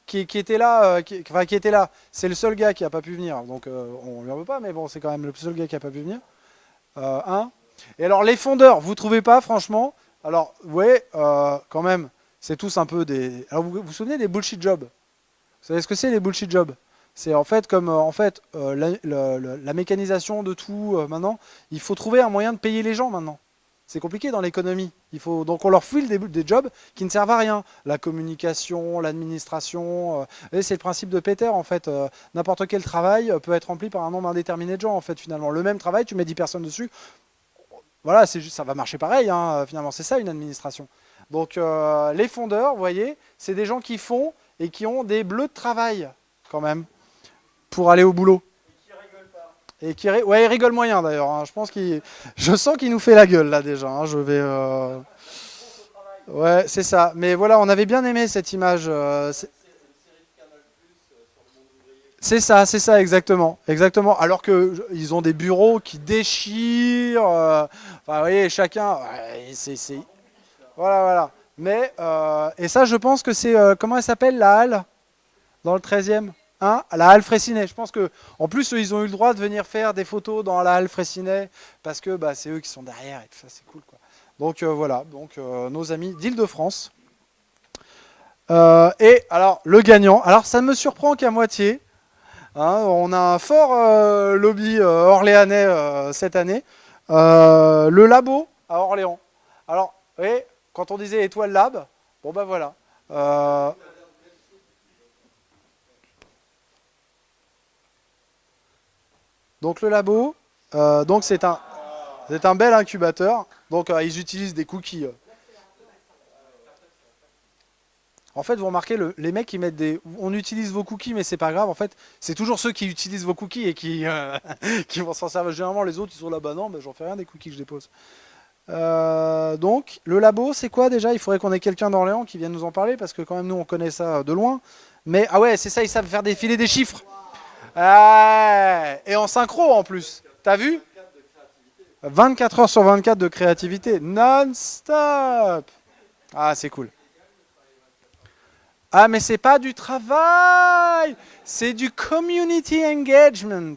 qui était là. Qui était là. C'est le seul gars qui n'a pas pu venir. Donc, on ne lui en veut pas, mais bon, c'est quand même le seul gars qui n'a pas pu venir. Et alors, les fondeurs, vous ne trouvez pas, franchement? Alors, vous voyez, quand même, c'est tous un peu des... Alors, vous vous souvenez des bullshit jobs? Vous savez ce que c'est les bullshit jobs? C'est en fait comme la mécanisation de tout maintenant. Il faut trouver un moyen de payer les gens maintenant. C'est compliqué dans l'économie. Donc on leur file des jobs qui ne servent à rien. La communication, l'administration. C'est le principe de Peter en fait. N'importe quel travail peut être rempli par un nombre indéterminé de gens en fait finalement. Le même travail, tu mets 10 personnes dessus. Voilà, c'est juste, ça va marcher pareil. Hein, finalement, c'est ça une administration. Donc les fondeurs, vous voyez, c'est des gens qui font et qui ont des bleus de travail quand même pour aller au boulot. Et qui rigole pas. Ouais, il rigole moyen d'ailleurs. Hein. Je sens qu'il nous fait la gueule là déjà. Hein. Je vais. Ouais, c'est ça. Mais voilà, on avait bien aimé cette image. C'est ça, exactement. Alors que ils ont des bureaux qui déchirent. Enfin, vous voyez, chacun. Voilà. Mais et ça, je pense que c'est comment elle s'appelle la halle dans le 13e. Hein, la halle Fraissinet. Je pense que en plus eux, ils ont eu le droit de venir faire des photos dans la halle Fraissinet parce que bah, c'est eux qui sont derrière et tout ça, c'est cool quoi. Donc voilà, nos amis d'Île-de-France. Et alors le gagnant, alors ça ne me surprend qu'à moitié. Hein, on a un fort lobby orléanais cette année. Le labo à Orléans. Alors, vous voyez, quand on disait Étoile Lab, bon ben voilà. Donc le labo, donc c'est un bel incubateur. Donc ils utilisent des cookies. En fait, vous remarquez, les mecs qui mettent on utilise vos cookies, mais c'est pas grave. En fait, c'est toujours ceux qui utilisent vos cookies et qui vont s'en servir. Généralement, les autres, ils sont là, bah non, bah, j'en fais rien des cookies que je dépose. Donc, le labo, c'est quoi déjà? Il faudrait qu'on ait quelqu'un d'Orléans qui vienne nous en parler, parce que quand même, nous, on connaît ça de loin. Mais, ah ouais, c'est ça, ils savent faire défiler des chiffres. Et en synchro, en plus. T'as vu? 24 heures sur 24 de créativité, non-stop. Ah, c'est cool. Ah, mais c'est pas du travail, c'est du community engagement.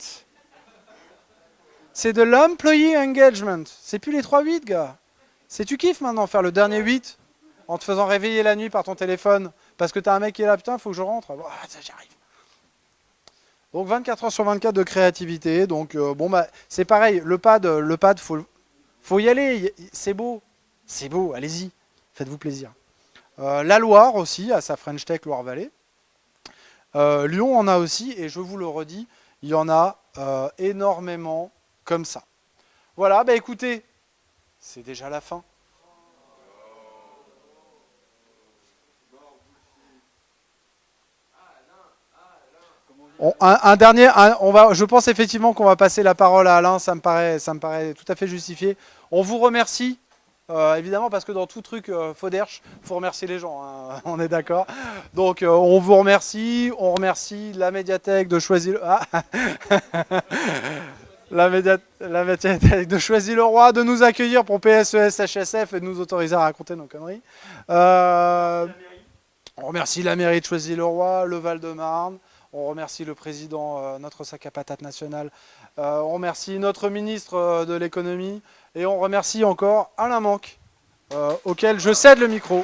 C'est de l'employee engagement. C'est plus les 3-8, gars. C'est tu kiffes maintenant faire le dernier 8 en te faisant réveiller la nuit par ton téléphone parce que t'as un mec qui est là, putain, faut que je rentre. Oh, ça, j'arrive. Donc 24 heures sur 24 de créativité. Donc bon bah c'est pareil, le pad faut y aller, c'est beau, allez-y, faites-vous plaisir. La Loire aussi, à sa French Tech Loire-Vallée. Lyon en a aussi, et je vous le redis, il y en a énormément comme ça. Voilà, bah écoutez, c'est déjà la fin. Un dernier, je pense effectivement qu'on va passer la parole à Alain, ça me paraît tout à fait justifié. On vous remercie, évidemment, parce que dans tout truc Foderche, il faut remercier les gens, hein, on est d'accord. Donc on vous remercie, on remercie la médiathèque de Choisy... Ah la médiathèque de Choisy-le-Roi de nous accueillir pour PSES HSF et de nous autoriser à raconter nos conneries. On remercie la mairie de Choisy-le-Roi, le Val-de-Marne. On remercie le président, notre sac à patates national. On remercie notre ministre de l'économie. Et on remercie encore Alain Manque, auquel je cède le micro.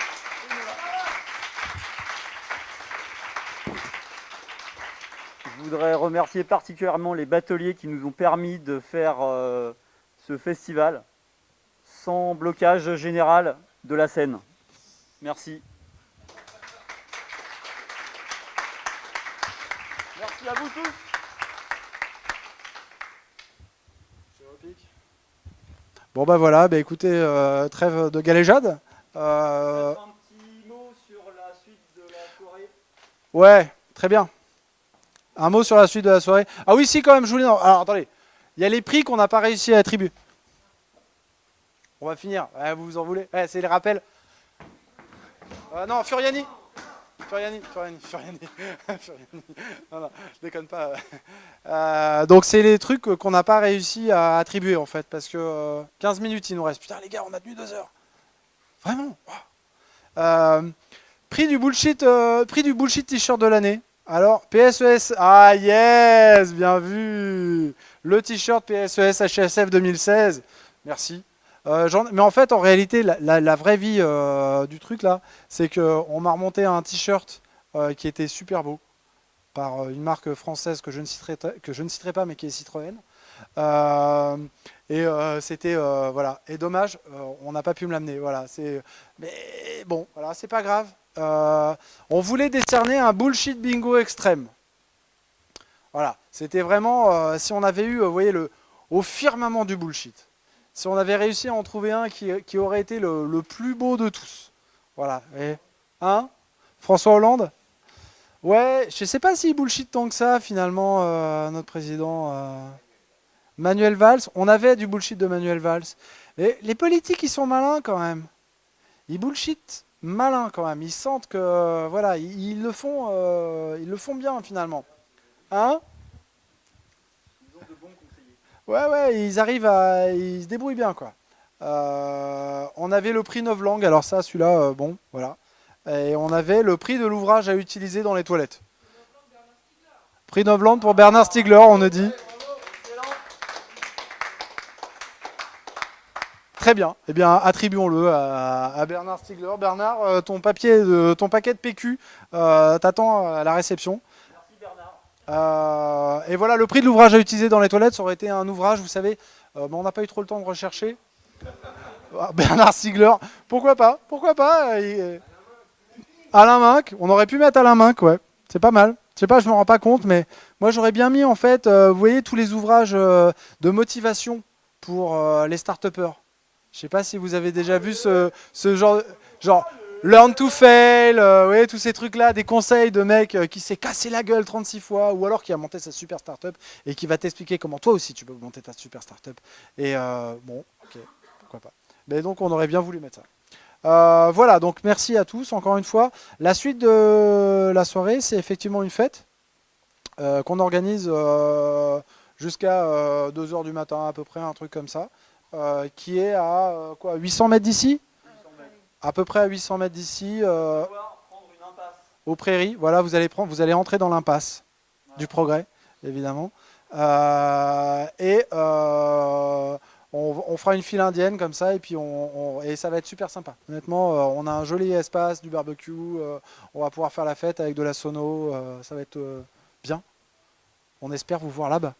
Je voudrais remercier particulièrement les bateliers qui nous ont permis de faire ce festival sans blocage général de la scène. Merci. Merci à vous tous. Bon bah voilà, bah écoutez, trêve de galéjade. Un petit mot sur la suite de la soirée. Ouais, très bien. Un mot sur la suite de la soirée. Ah oui, si quand même, je voulais... Alors attendez, il y a les prix qu'on n'a pas réussi à attribuer. On va finir. Vous vous en voulez? C'est les rappels. Non, Furiani. Furiani. Non, je déconne pas. Donc c'est les trucs qu'on n'a pas réussi à attribuer en fait, parce que 15 minutes il nous reste. Putain les gars, on a tenu 2 heures. Vraiment. Wow. Prix du bullshit t-shirt de l'année. Alors, PSES, ah yes, bien vu. Le t-shirt PSES HSF 2016, merci. Mais en fait, en réalité, la vraie vie du truc là, c'est qu'on m'a remonté un t-shirt qui était super beau par une marque française que je ne citerai pas, mais qui est Citroën. C'était voilà. Et dommage, on n'a pas pu me l'amener. Voilà. Mais bon, voilà, c'est pas grave. On voulait décerner un bullshit bingo extrême. Voilà, c'était vraiment si on avait eu, vous voyez, au firmament du bullshit. Si on avait réussi à en trouver un qui aurait été le plus beau de tous. Voilà. Et, hein, François Hollande. Ouais, je sais pas s'il bullshit tant que ça finalement notre président Manuel Valls. On avait du bullshit de Manuel Valls. Et les politiques ils sont malins quand même. Ils bullshit malin quand même. Ils sentent que voilà, ils le font bien finalement. Hein? Ils ont de bons conseillers. Ouais, ils se débrouillent bien quoi. On avait le prix Novlangue, alors ça, celui-là, bon, voilà. Et on avait le prix de l'ouvrage à utiliser dans les toilettes. Prix Novlangue pour Bernard Stiegler, on nous dit. Très bien. Eh bien, attribuons-le à Bernard Stiegler. Bernard, ton paquet de PQ t'attend à la réception. Merci Bernard. Et voilà, le prix de l'ouvrage à utiliser dans les toilettes, ça aurait été un ouvrage, vous savez, mais on n'a pas eu trop le temps de rechercher. Bernard Stiegler, pourquoi pas Alain Minck, on aurait pu mettre Alain Minck, ouais, c'est pas mal. Je sais pas, je me rends pas compte, mais moi j'aurais bien mis en fait, vous voyez tous les ouvrages de motivation pour les start-upers. Je sais pas si vous avez déjà vu ce genre Learn to Fail, ouais, tous ces trucs-là, des conseils de mec qui s'est cassé la gueule 36 fois, ou alors qui a monté sa super start-up et qui va t'expliquer comment toi aussi tu peux monter ta super start-up. Et bon, ok, pourquoi pas. Mais donc on aurait bien voulu mettre ça. Voilà, donc merci à tous encore une fois. La suite de la soirée, c'est effectivement une fête qu'on organise jusqu'à 2h du matin à peu près, un truc comme ça. Qui est à 800 mètres d'ici, à peu près à 800 mètres d'ici, aux prairies. Voilà, vous allez entrer dans l'impasse du progrès, évidemment. On fera une file indienne comme ça, et puis et ça va être super sympa. Honnêtement, on a un joli espace, du barbecue, on va pouvoir faire la fête avec de la sono, ça va être bien. On espère vous voir là-bas.